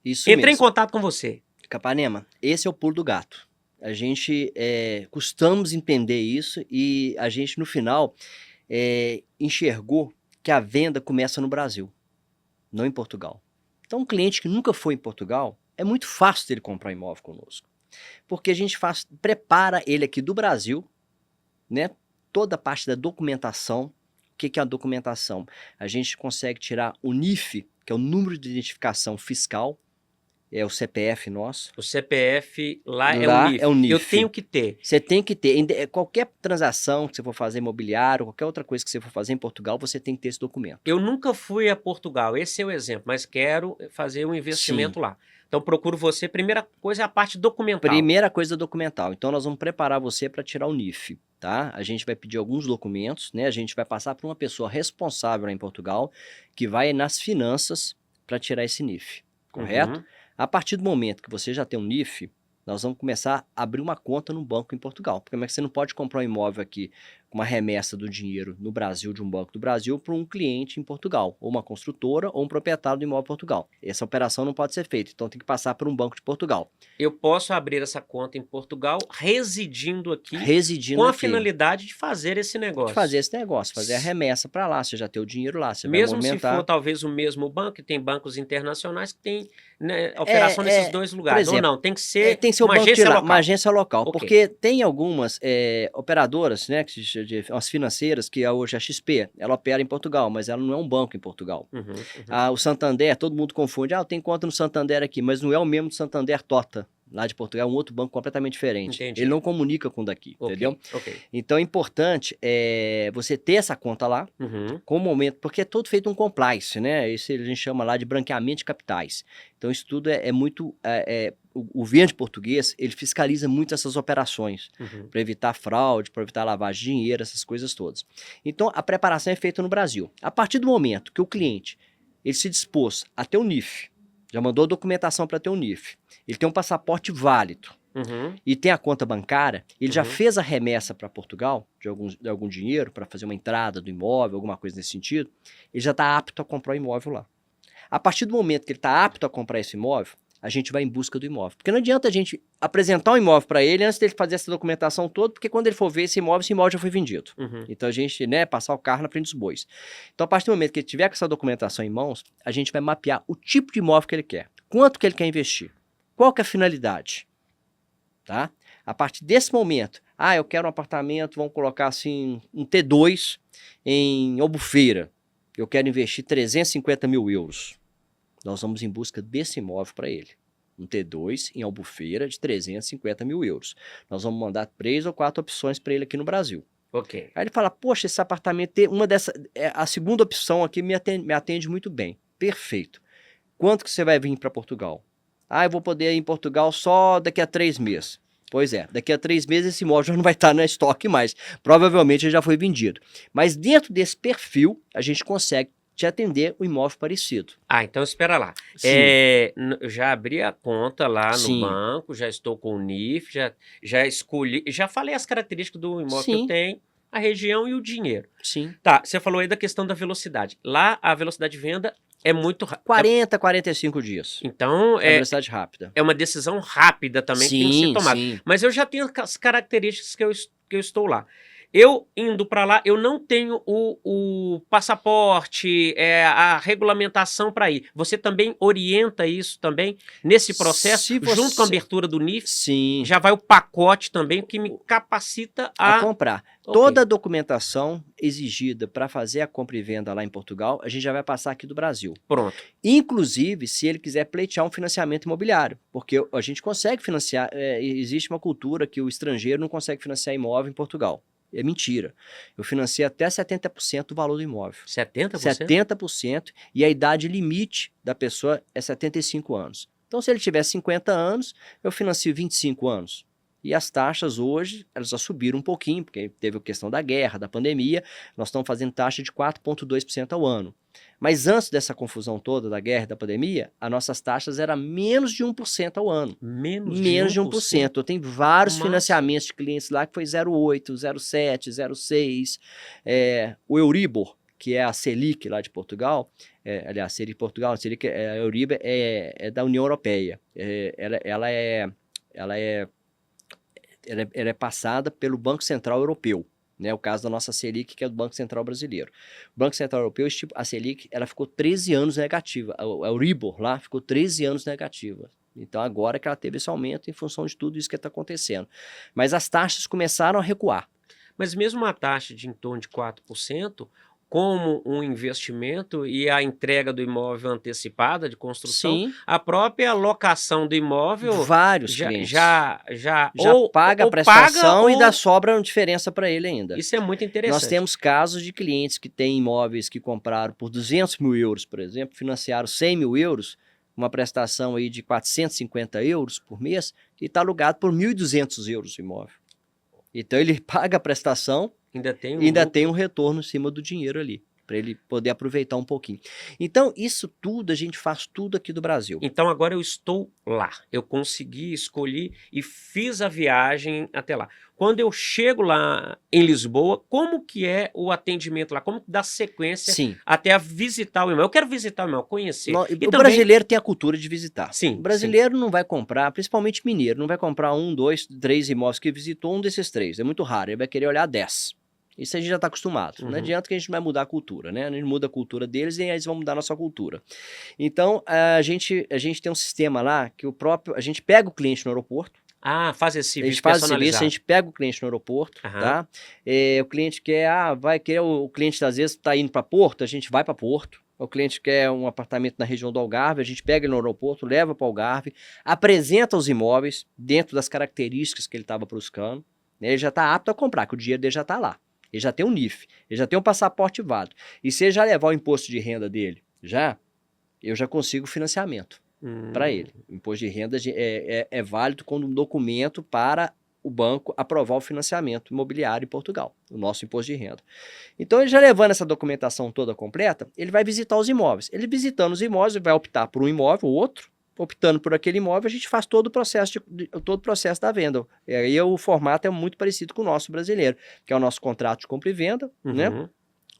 Isso Entrei mesmo. em contato com você. Capanema, esse é o pulo do gato. A gente costumamos entender isso e a gente no final enxergou que a venda começa no Brasil, não em Portugal. Então um cliente que nunca foi em Portugal, é muito fácil dele comprar um imóvel conosco. Porque a gente prepara ele aqui do Brasil, né? Toda a parte da documentação. O que é a documentação? A gente consegue tirar o NIF, que é o número de identificação fiscal, é o CPF nosso. O CPF lá é o NIF. Eu tenho que ter. Você tem que ter. Qualquer transação que você for fazer imobiliário, qualquer outra coisa que você for fazer em Portugal, você tem que ter esse documento. Eu nunca fui a Portugal, esse é o exemplo, mas quero fazer um investimento lá. Então procuro você, primeira coisa é a parte documental. Primeira coisa documental. Então nós vamos preparar você para tirar o NIF, tá? A gente vai pedir alguns documentos, né? A gente vai passar para uma pessoa responsável lá em Portugal, que vai nas finanças para tirar esse NIF, correto? Uhum. A partir do momento que você já tem um NIF, nós vamos começar a abrir uma conta no banco em Portugal. Porque como é que você não pode comprar um imóvel aqui com uma remessa do dinheiro no Brasil, de um banco do Brasil, para um cliente em Portugal, ou uma construtora, ou um proprietário do imóvel em Portugal. Essa operação não pode ser feita, então tem que passar por um banco de Portugal. Eu posso abrir essa conta em Portugal, residindo aqui, com a finalidade de fazer esse negócio. De fazer esse negócio, fazer a remessa para lá, você já tem o dinheiro lá, você mesmo vai movimentar. Se for talvez o mesmo banco, tem bancos internacionais que tem operação nesses dois lugares, exemplo, ou não, tem que ser uma agência local, okay. Porque tem algumas operadoras, né, as financeiras, que hoje a XP, ela opera em Portugal, mas ela não é um banco em Portugal. O Santander, todo mundo confunde, eu tenho conta no Santander aqui, mas não é o mesmo do Santander Tota, lá de Portugal é um outro banco completamente diferente. Entendi. Ele não comunica com o daqui, Ok, entendeu? ok. Então é importante você ter essa conta lá, Uhum. com o momento, porque é todo feito um compliance, né? Isso a gente chama lá de branqueamento de capitais. Então isso tudo é muito... o governo de português, ele fiscaliza muito essas operações, Uhum. para evitar fraude, para evitar lavagem de dinheiro, essas coisas todas. Então a preparação é feita no Brasil. A partir do momento que o cliente ele se dispôs a ter o NIF, já mandou documentação para ter o NIF, ele tem um passaporte válido, Uhum. e tem a conta bancária, ele já Uhum. fez a remessa para Portugal de algum dinheiro para fazer uma entrada do imóvel, alguma coisa nesse sentido, ele já está apto a comprar o imóvel lá. A partir do momento que ele está apto a comprar esse imóvel, a gente vai em busca do imóvel. Porque não adianta a gente apresentar um imóvel para ele antes dele fazer essa documentação toda, porque quando ele for ver esse imóvel já foi vendido. Uhum. Então a gente, passar o carro na frente dos bois. Então a partir do momento que ele tiver com essa documentação em mãos, a gente vai mapear o tipo de imóvel que ele quer, quanto que ele quer investir, qual que é a finalidade. Tá? A partir desse momento, eu quero um apartamento, vamos colocar assim, um T2 em Albufeira, eu quero investir 350 mil euros. Nós vamos em busca desse imóvel para ele. Um T2 em Albufeira de 350 mil euros. Nós vamos mandar 3 ou 4 opções para ele aqui no Brasil. Ok. Aí ele fala, poxa, esse apartamento tem uma dessa, a segunda opção aqui me atende muito bem. Perfeito. Quanto que você vai vir para Portugal? Eu vou poder ir em Portugal só daqui a 3 meses. Pois é, daqui a 3 meses esse imóvel já não vai estar no estoque mais. Provavelmente ele já foi vendido. Mas dentro desse perfil, a gente consegue te atender o imóvel parecido. Então espera lá. Sim. Eu já abri a conta lá no Sim. banco, já estou com o NIF, já escolhi, já falei as características do imóvel que eu Sim. tenho, a região e o dinheiro. Sim. Tá, você falou aí da questão da velocidade. Lá a velocidade de venda é muito rápida. 40, 45 dias. Então É velocidade rápida. é uma decisão rápida também que tem que ser tomada. Sim. Mas eu já tenho as características que eu estou lá. Eu indo para lá, eu não tenho o passaporte, a regulamentação para ir. Você também orienta isso também nesse processo, junto com a abertura do NIF? Sim. Já vai o pacote também que me capacita a comprar. Ok. Toda a documentação exigida para fazer a compra e venda lá em Portugal, a gente já vai passar aqui do Brasil. Pronto. Inclusive, se ele quiser pleitear um financiamento imobiliário, porque a gente consegue financiar, existe uma cultura que o estrangeiro não consegue financiar imóvel em Portugal. É mentira. Eu financiei até 70% do valor do imóvel. 70%? 70%, e a idade limite da pessoa é 75 anos. Então, se ele tiver 50 anos, eu financio 25 anos. E as taxas hoje, elas já subiram um pouquinho, porque teve a questão da guerra, da pandemia, nós estamos fazendo taxa de 4,2% ao ano. Mas antes dessa confusão toda da guerra e da pandemia, as nossas taxas eram menos de 1% ao ano. Menos de 1%. Eu tenho vários Massa. financiamentos de clientes lá que foi 0,8, 0,7, 0,6. O Euribor, que é a Selic lá de Portugal, aliás, Selic de Portugal, a Selic, a Euribor é da União Europeia. Ela é passada pelo Banco Central Europeu. Né, o caso da nossa Selic, que é do Banco Central Brasileiro. O Banco Central Europeu, a Selic, ela ficou 13 anos negativa. A Euribor lá ficou 13 anos negativa. Então, agora que ela teve esse aumento em função de tudo isso que está acontecendo. Mas as taxas começaram a recuar. Mas mesmo uma taxa de em torno de 4%, como um investimento e a entrega do imóvel antecipada de construção, Sim, a própria locação do imóvel vários já, clientes. já paga a prestação e dá sobra diferença para ele ainda. Isso é muito interessante. Nós temos casos de clientes que têm imóveis que compraram por 200 mil euros, por exemplo, financiaram 100 mil euros, uma prestação aí de 450 euros por mês, e está alugado por 1.200 euros o imóvel. Então ele paga a prestação, ainda tem um retorno em cima do dinheiro ali, para ele poder aproveitar um pouquinho. Então, isso tudo, a gente faz tudo aqui do Brasil. Então, agora eu estou lá. Eu consegui, escolhi e fiz a viagem até lá. Quando eu chego lá em Lisboa, como que é o atendimento lá? Como que dá sequência Sim. até a visitar o imóvel? Eu quero visitar o imóvel, conhecer. O brasileiro tem a cultura de visitar. Sim. O brasileiro não vai comprar, principalmente mineiro, não vai comprar 1, 2, 3 imóveis que visitou um desses 3. É muito raro, ele vai querer olhar 10. Isso a gente já está acostumado. Não adianta que a gente não vai mudar a cultura, né? A gente muda a cultura deles e eles vão mudar a nossa cultura. Então, a gente tem um sistema lá que a gente pega o cliente no aeroporto. Faz esse serviço a gente faz esse personalizado. serviço, a gente pega o cliente no aeroporto, tá? O cliente quer, o cliente às vezes está indo para Porto, a gente vai para Porto. O cliente quer um apartamento na região do Algarve, a gente pega ele no aeroporto, leva para o Algarve, apresenta os imóveis dentro das características que ele estava buscando, né? Ele já está apto a comprar, que o dinheiro dele já está lá. Ele já tem um NIF, ele já tem um passaporte válido. E se ele já levar o imposto de renda dele, eu já consigo financiamento para ele. O imposto de renda é válido como um documento para o banco aprovar o financiamento imobiliário em Portugal, o nosso imposto de renda. Então, ele já levando essa documentação toda completa, ele vai visitar os imóveis. Ele visitando os imóveis, ele vai optar por um imóvel ou outro. Optando por aquele imóvel, a gente faz todo o processo da venda. E aí o formato é muito parecido com o nosso brasileiro, que é o nosso contrato de compra e venda, né?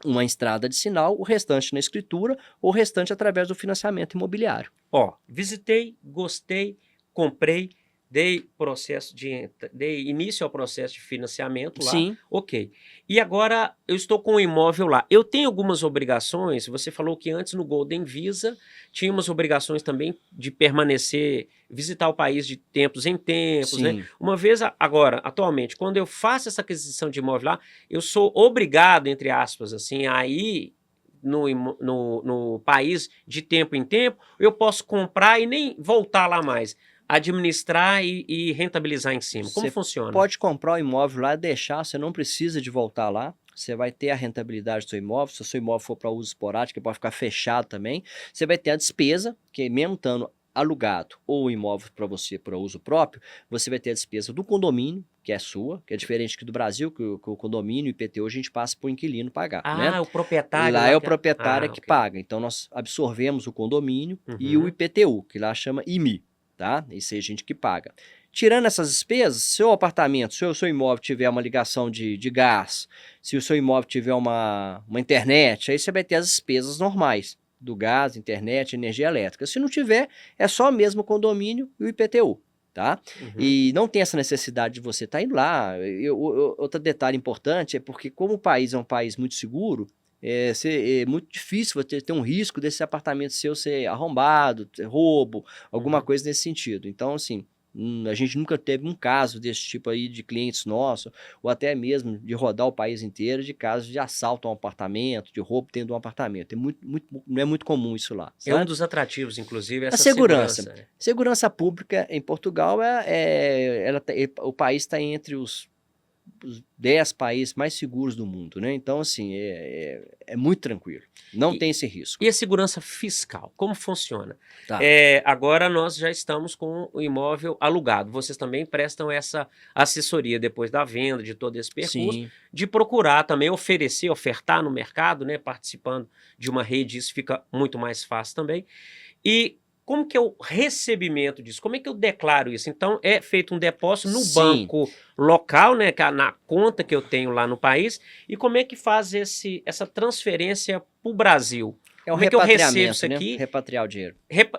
Uma estrada de sinal, o restante na escritura, ou o restante através do financiamento imobiliário. Ó, visitei, gostei, comprei, dei início ao processo de financiamento lá. Sim. Ok. E agora eu estou com o imóvel lá. Eu tenho algumas obrigações. Você falou que antes no Golden Visa tínhamos obrigações também de permanecer, visitar o país de tempos em tempos, Sim. né? Uma vez agora, atualmente, quando eu faço essa aquisição de imóvel lá, eu sou obrigado, entre aspas, assim, a ir no país de tempo em tempo. Eu posso comprar e nem voltar lá mais. Administrar e rentabilizar em cima. Como funciona? Pode comprar o imóvel lá, deixar, você não precisa de voltar lá. Você vai ter a rentabilidade do seu imóvel. Se o seu imóvel for para uso esporádico, ele pode ficar fechado também. Você vai ter a despesa, que mesmo estando alugado ou o imóvel para você para uso próprio, você vai ter a despesa do condomínio, que é sua, que é diferente aqui do Brasil, que o condomínio e IPTU a gente passa para o inquilino pagar, né? O proprietário. Lá é o proprietário que paga. Então, nós absorvemos o condomínio e o IPTU, que lá chama IMI, tá? Isso aí a gente que paga. Tirando essas despesas, se o apartamento, se o seu imóvel tiver uma ligação de gás, se o seu imóvel tiver uma internet, aí você vai ter as despesas normais do gás, internet, energia elétrica. Se não tiver, é só mesmo o condomínio e o IPTU, tá? E não tem essa necessidade de você estar indo lá. Outro detalhe importante é porque como o país é um país muito seguro, é muito difícil você ter um risco desse apartamento seu ser arrombado, ter roubo, alguma coisa nesse sentido. Então, assim, a gente nunca teve um caso desse tipo aí de clientes nossos, ou até mesmo de rodar o país inteiro de casos de assalto a um apartamento, de roubo dentro de um apartamento. Não é muito comum isso lá. É um dos atrativos, inclusive, essa segurança. Segurança pública em Portugal, o país está entre os 10 países mais seguros do mundo, né? Então, assim, é muito tranquilo. Não tem esse risco. E a segurança fiscal, como funciona? Tá. Agora nós já estamos com o imóvel alugado. Vocês também prestam essa assessoria depois da venda, de todo esse percurso, Sim. de procurar também ofertar no mercado, né? Participando de uma rede, isso fica muito mais fácil também. E como que é o recebimento disso? Como é que eu declaro isso? Então, é feito um depósito no banco local, né, na conta que eu tenho lá no país, e como é que faz essa transferência para o Brasil? É um como é que eu recebo repatriamento, isso aqui? né? Repatriar o dinheiro.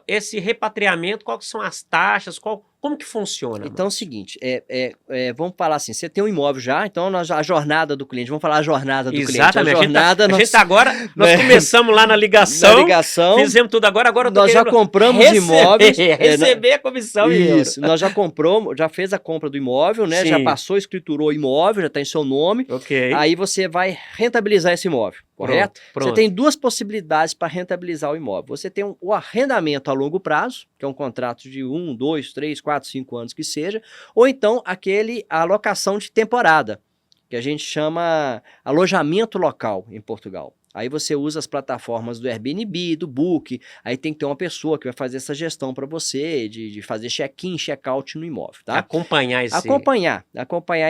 Esse repatriamento, quais são as taxas? Como que funciona? Então é o seguinte, vamos falar assim, você tem um imóvel já, então a jornada do cliente, vamos falar a jornada do cliente. Exatamente, A gente agora, nós começamos lá na ligação, fizemos tudo agora eu tô nós já compramos imóveis. Receber a comissão em euro. Isso, nós já compramos, já fez a compra do imóvel, né? Sim. Já passou, escriturou o imóvel, já está em seu nome. Ok. Aí você vai rentabilizar esse imóvel, correto? Pronto. Você tem duas possibilidades para rentabilizar o imóvel. Você tem o arrendamento a longo prazo, que é um contrato de 1, 2, 3, 4, 5 anos que seja, ou então a alocação de temporada, que a gente chama alojamento local em Portugal. Aí você usa as plataformas do Airbnb, do Book, aí tem que ter uma pessoa que vai fazer essa gestão para você, de fazer check-in, check-out no imóvel, tá? Acompanhar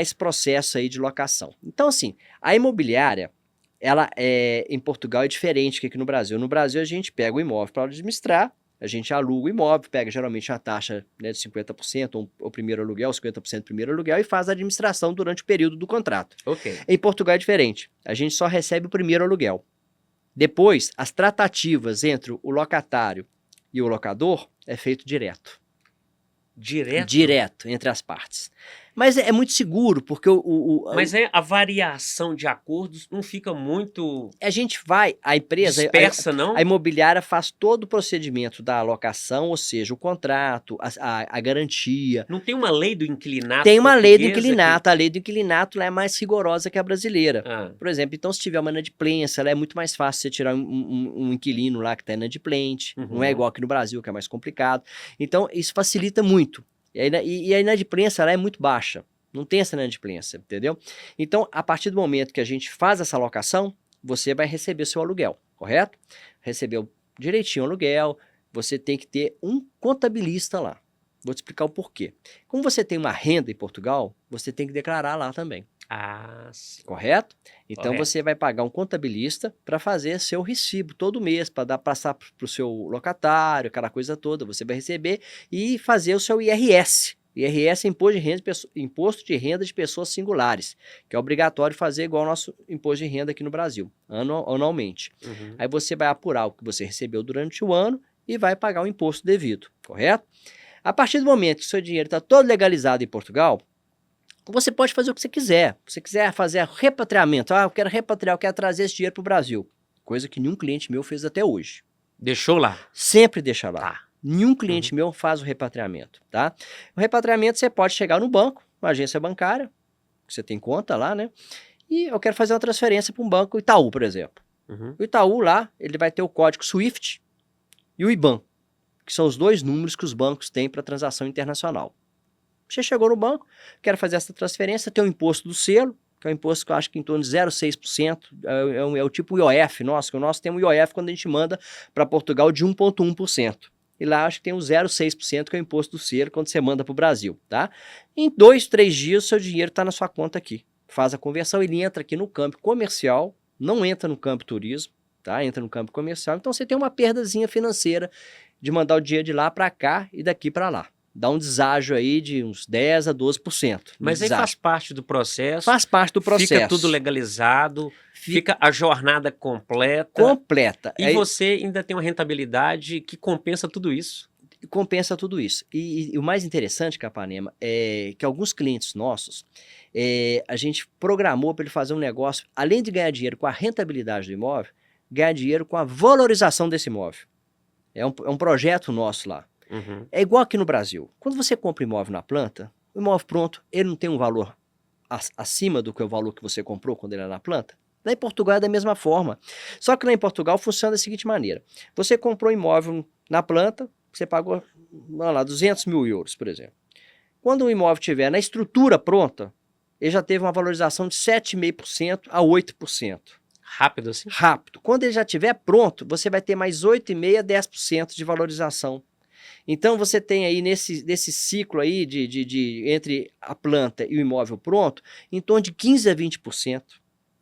esse processo aí de locação. Então, assim, a imobiliária, ela em Portugal é diferente que aqui no Brasil. No Brasil, a gente pega o imóvel para administrar, a gente aluga o imóvel, pega geralmente a taxa, né, de 50%, o primeiro aluguel, 50% do primeiro aluguel, e faz a administração durante o período do contrato. Ok. Em Portugal é diferente. A gente só recebe o primeiro aluguel. Depois, as tratativas entre o locatário e o locador é feito direto. Direto? Direto, entre as partes. Mas é muito seguro, porque Mas a variação de acordos não fica muito a gente vai, a empresa, dispersa, a não? imobiliária faz todo o procedimento da alocação, ou seja, o contrato, a garantia. Não tem uma lei do inquilinato Tem uma lei do portuguesa inquilinato, a lei do inquilinato lá é mais rigorosa que a brasileira. Ah, Por exemplo, então se tiver uma inadimplência, ela é muito mais fácil você tirar um inquilino lá que está inadimplente, não é uhum. igual aqui no Brasil, que é mais complicado. Então, isso facilita muito. E a inadimplência ela é muito baixa, não tem essa inadimplência, entendeu? Então, a partir do momento que a gente faz essa alocação, você vai receber seu aluguel, correto? Recebeu direitinho o aluguel, você tem que ter um contabilista lá. Vou te explicar o porquê. Como você tem uma renda em Portugal, você tem que declarar lá também. Ah, sim. Correto? Então Correto. você vai pagar um contabilista para fazer seu recibo todo mês, para passar para o seu locatário, aquela coisa toda. Você vai receber e fazer o seu IRS. IRS é imposto de renda de pessoas singulares, que é obrigatório fazer igual ao nosso imposto de renda aqui no Brasil, anualmente. Uhum. Aí você vai apurar o que você recebeu durante o ano e vai pagar o imposto devido, correto? A partir do momento que o seu dinheiro está todo legalizado em Portugal, você pode fazer o que você quiser. Se você quiser fazer repatriamento, eu quero repatriar, eu quero trazer esse dinheiro para o Brasil. Coisa que nenhum cliente meu fez até hoje. Deixou lá. Sempre deixa lá. Tá. Nenhum cliente meu faz o repatriamento, tá? O repatriamento você pode chegar no banco, uma agência bancária, que você tem conta lá, né? E eu quero fazer uma transferência para um banco Itaú, por exemplo. Uhum. O Itaú lá, ele vai ter o código SWIFT e o IBAN, que são os dois números que os bancos têm para transação internacional. Você chegou no banco, quer fazer essa transferência, tem o imposto do selo, que é um imposto que eu acho que em torno de 0,6%, é o tipo IOF nosso, que o nosso tem um IOF quando a gente manda para Portugal de 1,1%. E lá acho que tem o 0,6%, que é o imposto do selo, quando você manda para o Brasil, tá? Em 2, 3 dias, o seu dinheiro está na sua conta aqui. Faz a conversão, ele entra aqui no campo comercial, não entra no campo turismo, tá? Entra no campo comercial, então você tem uma perdazinha financeira de mandar o dinheiro de lá para cá e daqui para lá. Dá um deságio aí de uns 10 a 12%. Mas aí faz parte do processo. Faz parte do processo. Fica tudo legalizado, fica a jornada completa. Completa. E aí, você ainda tem uma rentabilidade que compensa tudo isso. Compensa tudo isso. E o mais interessante, Capanema, é que alguns clientes nossos, a gente programou para ele fazer um negócio, além de ganhar dinheiro com a rentabilidade do imóvel, ganhar dinheiro com a valorização desse imóvel. É um projeto nosso lá. Uhum. É igual aqui no Brasil. Quando você compra imóvel na planta, o imóvel pronto, ele não tem um valor acima do que o valor que você comprou quando ele era na planta? Lá em Portugal é da mesma forma. Só que lá em Portugal funciona da seguinte maneira. Você comprou um imóvel na planta, você pagou, vamos lá, 200 mil euros, por exemplo. Quando o imóvel estiver na estrutura pronta, ele já teve uma valorização de 7,5% a 8%. Rápido assim? Rápido. Quando ele já estiver pronto, você vai ter mais 8,5% a 10% de valorização. Então você tem aí nesse ciclo aí entre a planta e o imóvel pronto, em torno de 15% a 20%.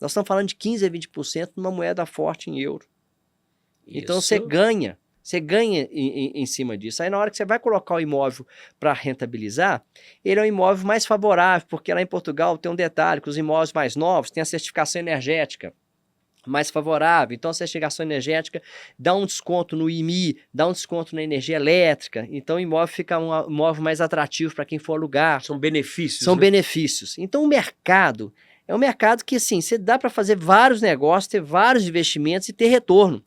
Nós estamos falando de 15% a 20% numa moeda forte em euro. Isso. Então você ganha em cima disso. Aí na hora que você vai colocar o imóvel para rentabilizar, ele é um imóvel mais favorável, porque lá em Portugal tem um detalhe, que os imóveis mais novos têm a certificação energética mais favorável, então a certificação energética dá um desconto no IMI, dá um desconto na energia elétrica, então o imóvel fica um imóvel mais atrativo para quem for alugar. São benefícios. São né? benefícios. Então o mercado é um mercado que assim, você dá para fazer vários negócios, ter vários investimentos e ter retorno.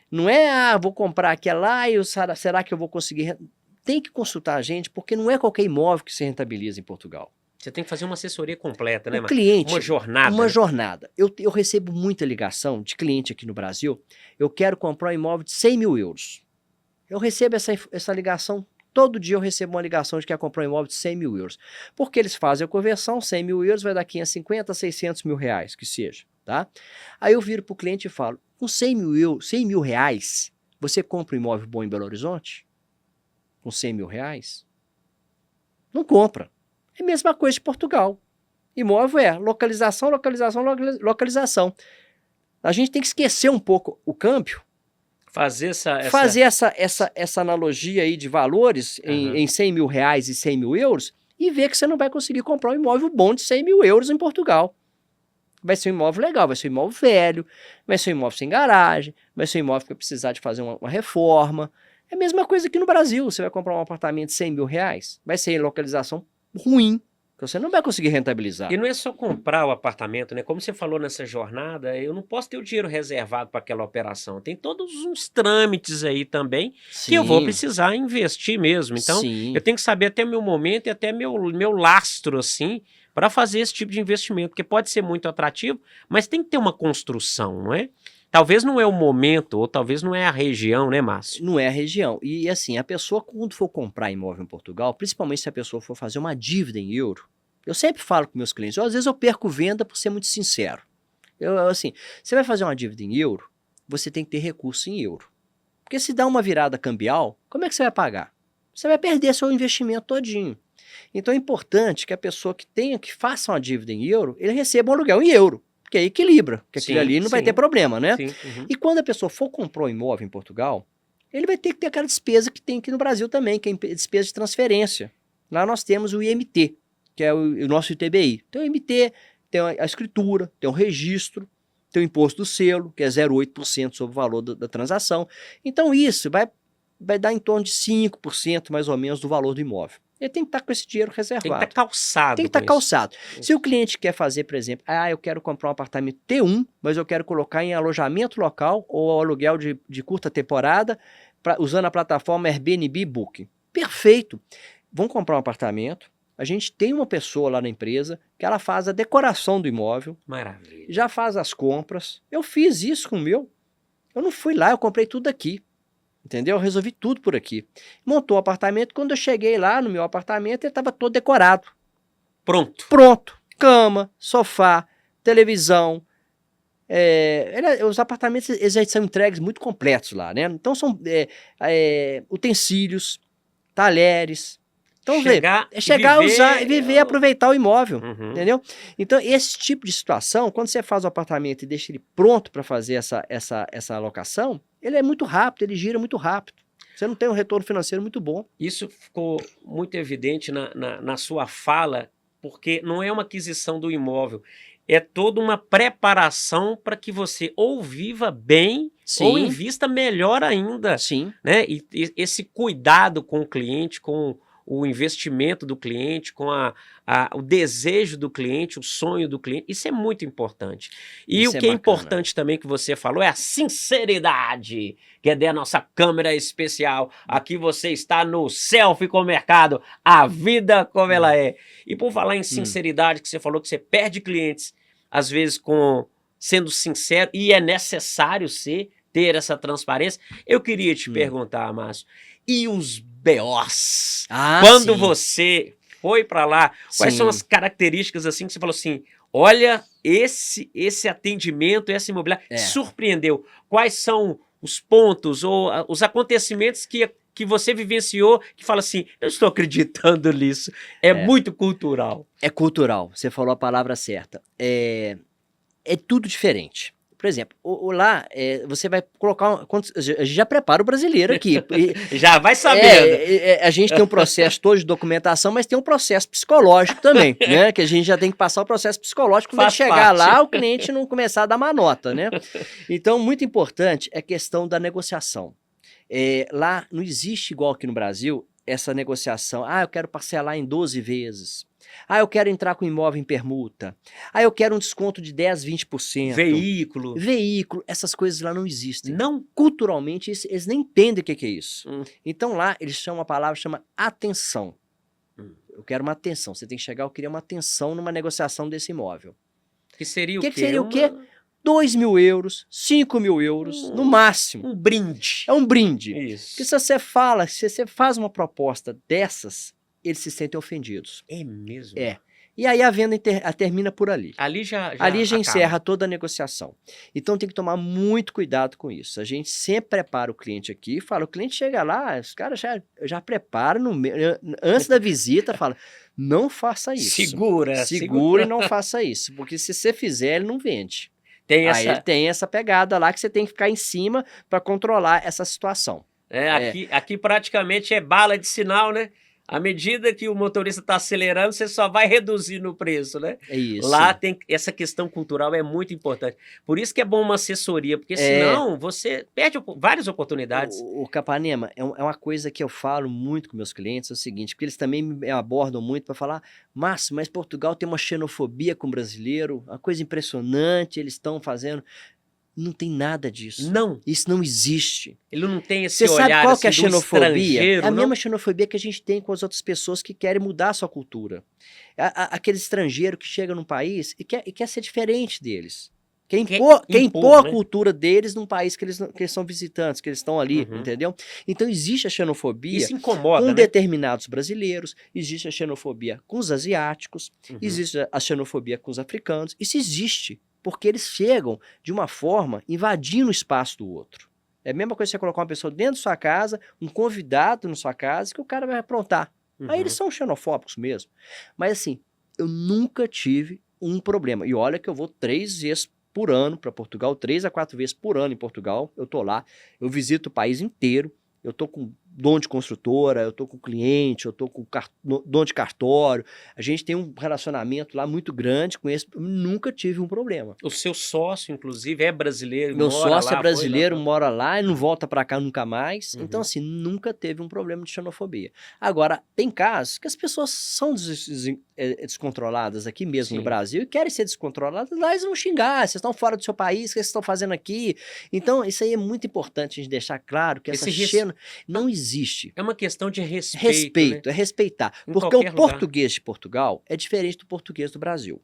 Não é, vou comprar aquela lá e será que eu vou conseguir? Tem que consultar a gente, porque não é qualquer imóvel que se rentabiliza em Portugal. Você tem que fazer uma assessoria completa, né, O cliente, uma jornada. Uma né? jornada. Eu recebo muita ligação de cliente aqui no Brasil. Eu quero comprar um imóvel de 100 mil euros. Eu recebo essa ligação, todo dia eu recebo uma ligação de que quer comprar um imóvel de 100 mil euros. Porque eles fazem a conversão, 100 mil euros vai dar 550, 600 mil reais, que seja, tá? Aí eu viro para o cliente e falo, com 100 mil reais, você compra um imóvel bom em Belo Horizonte? Com 100 mil reais? Não compra. É a mesma coisa de Portugal. Imóvel é localização, localização, localização. A gente tem que esquecer um pouco o câmbio, fazer essa analogia aí de valores em 100 mil reais e 100 mil euros e ver que você não vai conseguir comprar um imóvel bom de 100 mil euros em Portugal. Vai ser um imóvel legal, vai ser um imóvel velho, vai ser um imóvel sem garagem, vai ser um imóvel que vai precisar de fazer uma reforma. É a mesma coisa aqui no Brasil. Você vai comprar um apartamento de 100 mil reais, vai ser em localização ruim, que você não vai conseguir rentabilizar. E não é só comprar o apartamento, né? Como você falou nessa jornada, eu não posso ter o dinheiro reservado para aquela operação. Tem todos uns trâmites aí também que eu vou Sim, precisar investir mesmo. Então, eu sim. tenho que saber até o meu momento e até meu lastro, assim, para fazer esse tipo de investimento, porque pode ser muito atrativo, mas tem que ter uma construção, não é? Talvez não é o momento, ou talvez não é a região, né, Márcio? Não é a região. E assim, a pessoa, quando for comprar imóvel em Portugal, principalmente se a pessoa for fazer uma dívida em euro, eu sempre falo com meus clientes, às vezes eu perco venda por ser muito sincero. Assim, você vai fazer uma dívida em euro, você tem que ter recurso em euro. Porque se dá uma virada cambial, como é que você vai pagar? Você vai perder seu investimento todinho. Então é importante que a pessoa que faça uma dívida em euro, ele receba um aluguel em euro. Porque aí equilibra, porque aquilo ali não vai ter problema, né? Sim, uhum. E quando a pessoa for comprar um imóvel em Portugal, ele vai ter que ter aquela despesa que tem aqui no Brasil também, que é a despesa de transferência. Lá nós temos o IMT, que é o nosso ITBI. Tem o IMT, tem a escritura, tem o registro, tem o imposto do selo, que é 0,8% sobre o valor da transação. Então isso vai dar em torno de 5% mais ou menos do valor do imóvel. Ele tem que estar com esse dinheiro reservado. Tem que estar calçado. Tem que estar calçado. Se o cliente quer fazer, por exemplo, eu quero comprar um apartamento T1, mas eu quero colocar em alojamento local ou aluguel de curta temporada, usando a plataforma Airbnb Booking. Perfeito. Vão comprar um apartamento, a gente tem uma pessoa lá na empresa que ela faz a decoração do imóvel. Maravilha. Já faz as compras. Eu fiz isso com o meu. Eu não fui lá, eu comprei tudo aqui. Entendeu? Eu resolvi tudo por aqui. Montou o apartamento. Quando eu cheguei lá no meu apartamento, ele estava todo decorado. Pronto. Pronto. Cama, sofá, televisão. Os apartamentos eles já são entregues muito completos lá, né? Então são utensílios, talheres. Então, chegar a usar, viver e aproveitar o imóvel, Uhum. entendeu? Então, esse tipo de situação, quando você faz o apartamento e deixa ele pronto para fazer essa alocação, ele é muito rápido, ele gira muito rápido. Você não tem um retorno financeiro muito bom. Isso ficou muito evidente na sua fala, porque não é uma aquisição do imóvel, é toda uma preparação para que você ou viva bem ou Sim, invista melhor ainda, sim, né? E esse cuidado com o cliente, com o investimento do cliente, com o desejo do cliente, o sonho do cliente, isso é muito importante. E isso o é que é bacana. importante também que você falou é a sinceridade, que é da nossa câmera especial. Aqui você está no Selfie com o Mercado, a vida como ela é. E por falar em sinceridade, que você falou que você perde clientes, às vezes sendo sincero, e é necessário ter essa transparência. Eu queria te perguntar, Márcio, e os BOs? Quando sim. você foi para lá, quais são as características assim que você falou assim, olha, esse atendimento, essa imobiliária surpreendeu. Quais são os pontos ou os acontecimentos que você vivenciou que fala assim, eu estou acreditando nisso, muito cultural. É cultural, você falou a palavra certa. É tudo diferente. Por exemplo, lá você vai colocar... A gente já prepara o brasileiro aqui. Já vai sabendo. A gente tem um processo todo de documentação, mas tem um processo psicológico também, né? Que a gente já tem que passar o processo psicológico quando ele chegar lá, o cliente não começar a dar má nota, né? Então, muito importante é a questão da negociação. Lá não existe, igual aqui no Brasil, essa negociação. Eu quero parcelar em 12 vezes. Eu quero entrar com imóvel em permuta. Eu quero um desconto de 10, 20%. Veículo. Essas coisas lá não existem. Não. Culturalmente, eles nem entendem o que é isso. Então lá, eles chamam a palavra, chama atenção. Eu quero uma atenção. Você tem que chegar, eu queria uma atenção numa negociação desse imóvel. Que seria que seria o quê? 2 mil euros, 5 mil euros, no máximo. Um brinde. É um brinde. Isso. Porque se você faz uma proposta dessas, eles se sentem ofendidos. É mesmo? E aí a venda termina por ali. Ali já encerra toda a negociação. Então tem que tomar muito cuidado com isso. A gente sempre prepara o cliente aqui, fala, o cliente chega lá, os caras já preparam antes da visita, fala, não faça isso. Segura e não faça isso, porque se você fizer, ele não vende. Ele tem essa pegada lá que você tem que ficar em cima para controlar essa situação. Aqui praticamente é bala de sinal, né? À medida que o motorista está acelerando, você só vai reduzindo o preço, né? É isso. Lá tem essa questão cultural é muito importante. Por isso que é bom uma assessoria, porque É. senão você perde várias oportunidades. O Capanema, é uma coisa que eu falo muito com meus clientes, é o seguinte, porque eles também me abordam muito para falar, Márcio, mas Portugal tem uma xenofobia com o brasileiro, uma coisa impressionante, eles estão fazendo. Não tem nada disso. Não, Isso não existe. ele não tem esse Você sabe olhar qual que é a assim, do xenofobia? estrangeiro, É a não? mesma xenofobia que a gente tem com as outras pessoas que querem mudar a sua cultura. Aquele estrangeiro que chega num país e quer ser diferente deles. Quer Quer impor a né? cultura deles num país que eles são visitantes, que eles estão ali, Uhum. entendeu? Então existe a xenofobia Isso incomoda, com né? determinados brasileiros, existe a xenofobia com os asiáticos, Uhum. existe a xenofobia com os africanos. Isso existe, porque eles chegam de uma forma invadindo o espaço do outro. É a mesma coisa que você colocar uma pessoa dentro da sua casa, um convidado na sua casa, que o cara vai aprontar. Aí eles Uhum. são xenofóbicos mesmo. Mas assim, eu nunca tive um problema. E olha que eu vou 3 vezes por ano para Portugal, 3 a 4 vezes por ano em Portugal. Eu tô lá, eu visito o país inteiro, eu tô com dono de construtora, eu tô com cliente, eu tô com dono de cartório. A gente tem um relacionamento lá muito grande com esse, eu nunca tive um problema. O seu sócio, inclusive, é brasileiro, Meu mora sócio lá, é brasileiro, foi lá. mora lá e não volta para cá nunca mais. Então, Uhum. assim, nunca teve um problema de xenofobia. Agora, tem casos que as pessoas são descontroladas aqui mesmo no Sim. Brasil e querem ser descontroladas, lá eles vão xingar, vocês estão fora do seu país, o que vocês estão fazendo aqui? Então, isso aí é muito importante a gente deixar claro que essa não existe. É uma questão de respeito, Respeito, né? é respeitar. Em Porque qualquer o lugar. português de Portugal é diferente do português do Brasil.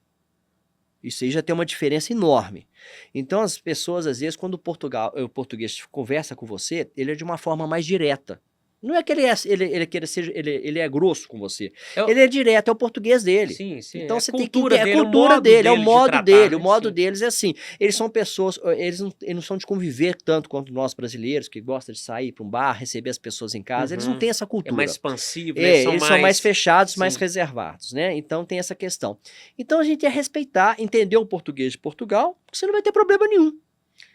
Isso aí já tem uma diferença enorme. Então, as pessoas, às vezes, quando o português conversa com você, ele é de uma forma mais direta. Não é que ele é grosso com você. Ele é direto, é o português dele. Sim, sim. Então é você a tem que cultura entender, dele, a cultura dele, é o de modo tratar, dele. né? O modo Sim. deles é assim. Eles são pessoas, eles não são de conviver tanto quanto nós brasileiros, que gostam de sair para um bar, receber as pessoas em casa. Eles não têm essa É cultura. mais expansivo, né? Eles são mais fechados, mais Sim. reservados, né? Então tem essa questão. Então a gente é respeitar, entender o português de Portugal, porque você não vai ter problema nenhum.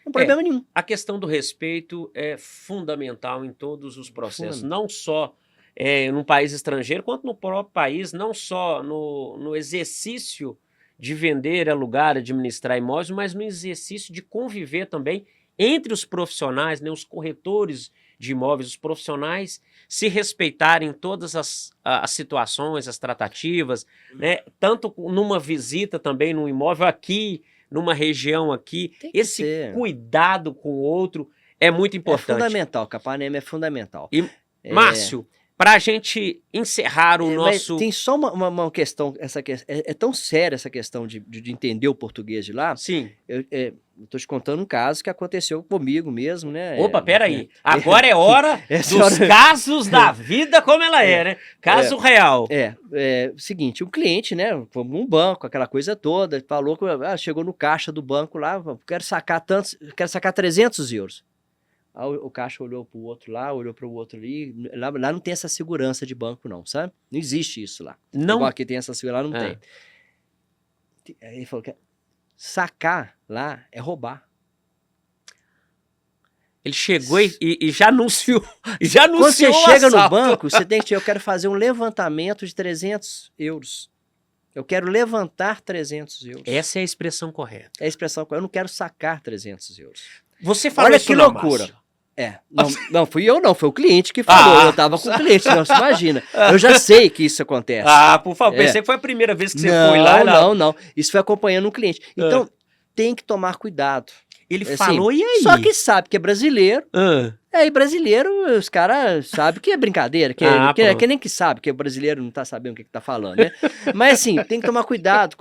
Não problema nenhum. A questão do respeito é fundamental em todos os processos, Fundamental. não só num país estrangeiro, quanto no próprio país, não só no exercício de vender, alugar, administrar imóveis, mas no exercício de conviver também entre os profissionais, né, os corretores de imóveis, os profissionais se respeitarem em todas as situações, as tratativas, né, tanto numa visita também no imóvel aqui, numa região aqui, Tem que esse ser. cuidado com o outro é muito É importante. fundamental, Capanema é fundamental. E, Márcio, para a gente encerrar o Mas nosso... tem só uma questão, é tão séria essa questão de entender o português de lá. Sim. Eu tô te contando um caso que aconteceu comigo mesmo, né? Opa, peraí. Agora é hora dos casos da vida como ela é, né? Caso real. Seguinte, um cliente, né? Fomos num banco, aquela coisa toda, falou que chegou no caixa do banco lá, quero sacar 300 euros. Aí o caixa olhou para o outro lá, olhou para o outro ali. Lá não tem essa segurança de banco, não, sabe? Não existe isso lá. Não. Igual aqui tem essa segurança, lá não tem. Aí ele falou que sacar lá é roubar. Ele chegou e já anunciou. Já anunciou. Quando você chega no assalto. banco, você tem que eu quero fazer um levantamento de 300 euros. Eu quero levantar 300 euros. Essa é a expressão correta. É a expressão correta. Eu não quero sacar 300 euros. Você falou Olha isso que não, loucura. Márcio? Não fui eu não, foi o cliente que falou, eu tava com o cliente, não, você imagina. Eu já sei que isso acontece. Por favor, pensei que foi a primeira vez que você foi lá. Não, isso foi acompanhando um cliente. Então, tem que tomar cuidado. Ele Assim, falou, e aí? Só que sabe que é brasileiro, aí brasileiro, os caras sabem que é brincadeira, que nem que sabe, que o brasileiro não tá sabendo o que tá falando, né? Mas assim, tem que tomar cuidado,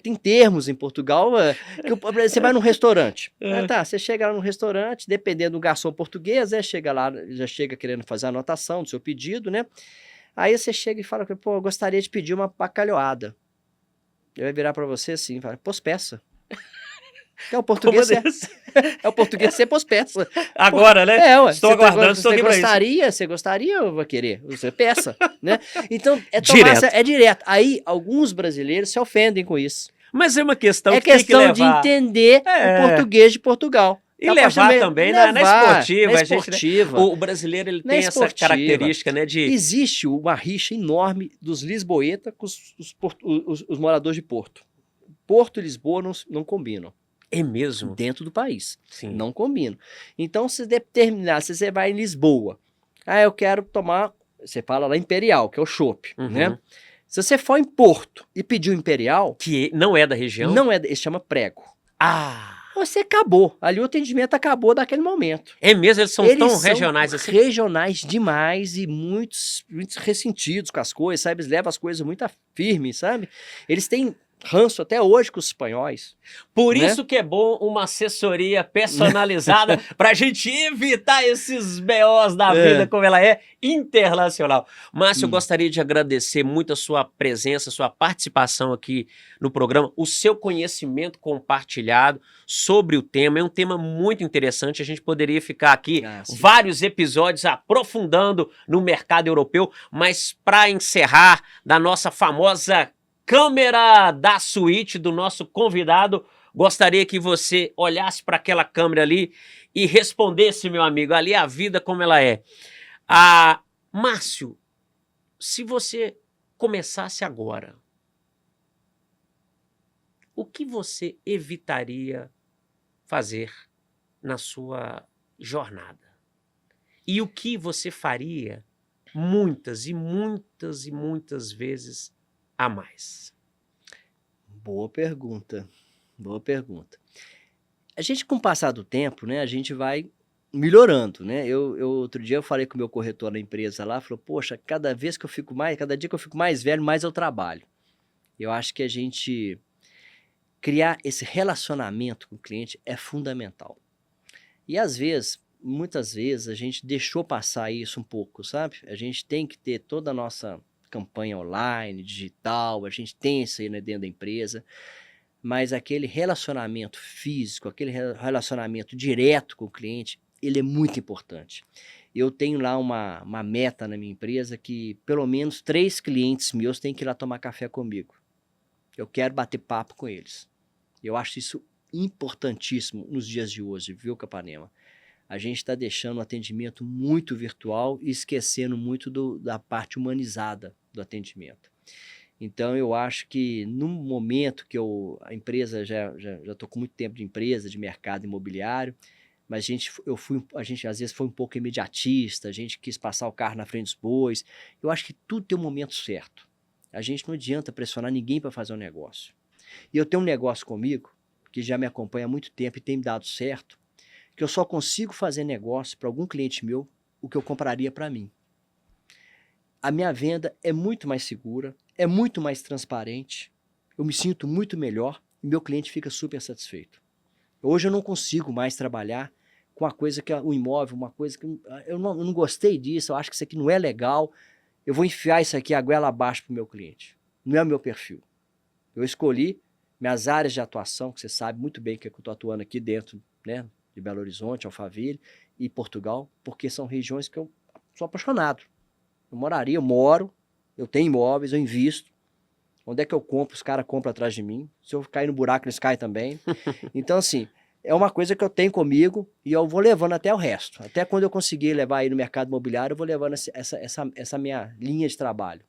tem termos em Portugal, que você vai num restaurante, você chega lá num restaurante, dependendo do garçom português, chega lá, já chega querendo fazer a anotação do seu pedido, né? Aí você chega e fala, pô, eu gostaria de pedir uma bacalhoada. Ele vai virar pra você assim, fala, pôs peça. É o português ser pós-peça. Agora, né? Estou aguardando, estou aqui pra isso. Você gostaria, eu vou querer. Você peça, né? Então, direto. Direto. Aí, alguns brasileiros se ofendem com isso. Mas é uma questão que tem que levar. de entender o português de Portugal. E levar também na esportiva. Na esportiva. O brasileiro ele tem essa característica, né? Existe uma rixa enorme dos lisboetas com os moradores de Porto. Porto e Lisboa não combinam. É mesmo? Dentro do país. Sim. Não combinam. Então, se determinar, se você vai em Lisboa, eu quero tomar, você fala lá Imperial, que é o chopp, né? Se você for em Porto e pedir o Imperial... Que não é da região? Não é, ele chama prego. Ah! Você acabou. Ali o atendimento acabou daquele momento. É mesmo? Eles são tão regionais assim? Regionais demais e muitos ressentidos com as coisas, sabe? Eles levam as coisas muito firmes, sabe? Eles têm ranço até hoje com os espanhóis. Por isso que é bom uma assessoria personalizada para a gente evitar esses BOs da vida como ela é internacional. Márcio, eu gostaria de agradecer muito a sua presença, a sua participação aqui no programa, o seu conhecimento compartilhado sobre o tema. É um tema muito interessante, a gente poderia ficar aqui vários episódios aprofundando no mercado europeu, mas para encerrar da nossa famosa câmera da suíte do nosso convidado, gostaria que você olhasse para aquela câmera ali e respondesse, meu amigo, ali a vida como ela é. Márcio, se você começasse agora, o que você evitaria fazer na sua jornada? E o que você faria muitas e muitas e muitas vezes a mais? Boa pergunta. Boa pergunta. A gente, com o passar do tempo, né, a gente vai melhorando, né? Outro dia eu falei com o meu corretor na empresa lá, falou, poxa, cada dia que eu fico mais velho, mais eu trabalho. Eu acho que a gente criar esse relacionamento com o cliente é fundamental. E às vezes, muitas vezes, a gente deixou passar isso um pouco, sabe? A gente tem que ter toda a nossa campanha online, digital, a gente tem isso aí, né, dentro da empresa, mas aquele relacionamento físico, aquele relacionamento direto com o cliente, ele é muito importante. Eu tenho lá uma meta na minha empresa que pelo menos 3 clientes meus têm que ir lá tomar café comigo. Eu quero bater papo com eles. Eu acho isso importantíssimo nos dias de hoje, viu, Capanema? A gente está deixando o atendimento muito virtual e esquecendo muito da parte humanizada do atendimento. Então, eu acho que no momento que a empresa, já estou com muito tempo de empresa, de mercado imobiliário, mas a gente às vezes foi um pouco imediatista, a gente quis passar o carro na frente dos bois. Eu acho que tudo tem um momento certo. A gente não adianta pressionar ninguém para fazer um negócio. E eu tenho um negócio comigo, que já me acompanha há muito tempo e tem me dado certo, que eu só consigo fazer negócio para algum cliente meu o que eu compraria para mim. A minha venda é muito mais segura, é muito mais transparente, eu me sinto muito melhor e meu cliente fica super satisfeito. Hoje eu não consigo mais trabalhar com a coisa que é o imóvel, uma coisa que eu não gostei disso, eu acho que isso aqui não é legal, eu vou enfiar isso aqui a goela abaixo para o meu cliente. Não é o meu perfil. Eu escolhi minhas áreas de atuação, que você sabe muito bem que eu estou atuando aqui dentro, né, de Belo Horizonte, Alphaville e Portugal, porque são regiões que eu sou apaixonado. Eu moro, eu tenho imóveis, eu invisto. Onde é que eu compro? Os caras compram atrás de mim. Se eu cair no buraco, eles caem também. Então, assim, é uma coisa que eu tenho comigo e eu vou levando até o resto. Até quando eu conseguir levar aí no mercado imobiliário, eu vou levando essa minha linha de trabalho.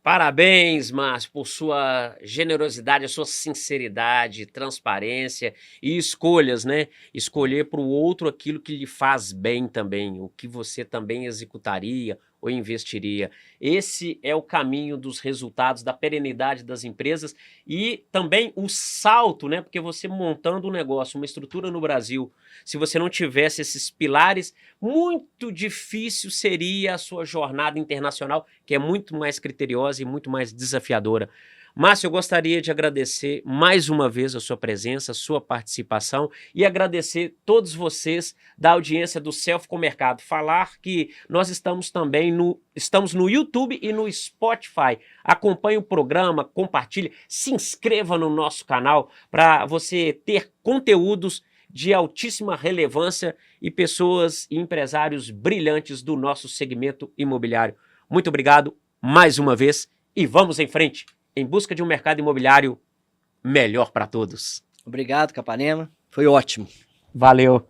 Parabéns, Márcio, por sua generosidade, a sua sinceridade, transparência e escolhas, né? Escolher para o outro aquilo que lhe faz bem também, o que você também executaria ou investiria. Esse é o caminho dos resultados, da perenidade das empresas e também o salto, né? Porque você montando um negócio, uma estrutura no Brasil, se você não tivesse esses pilares, muito difícil seria a sua jornada internacional, que é muito mais criteriosa e muito mais desafiadora. Márcio, eu gostaria de agradecer mais uma vez a sua presença, a sua participação e agradecer todos vocês da audiência do Selfie com Mercado. Falar que nós estamos também estamos no YouTube e no Spotify. Acompanhe o programa, compartilhe, se inscreva no nosso canal para você ter conteúdos de altíssima relevância e pessoas e empresários brilhantes do nosso segmento imobiliário. Muito obrigado mais uma vez e vamos em frente, em busca de um mercado imobiliário melhor para todos. Obrigado, Capanema. Foi ótimo. Valeu.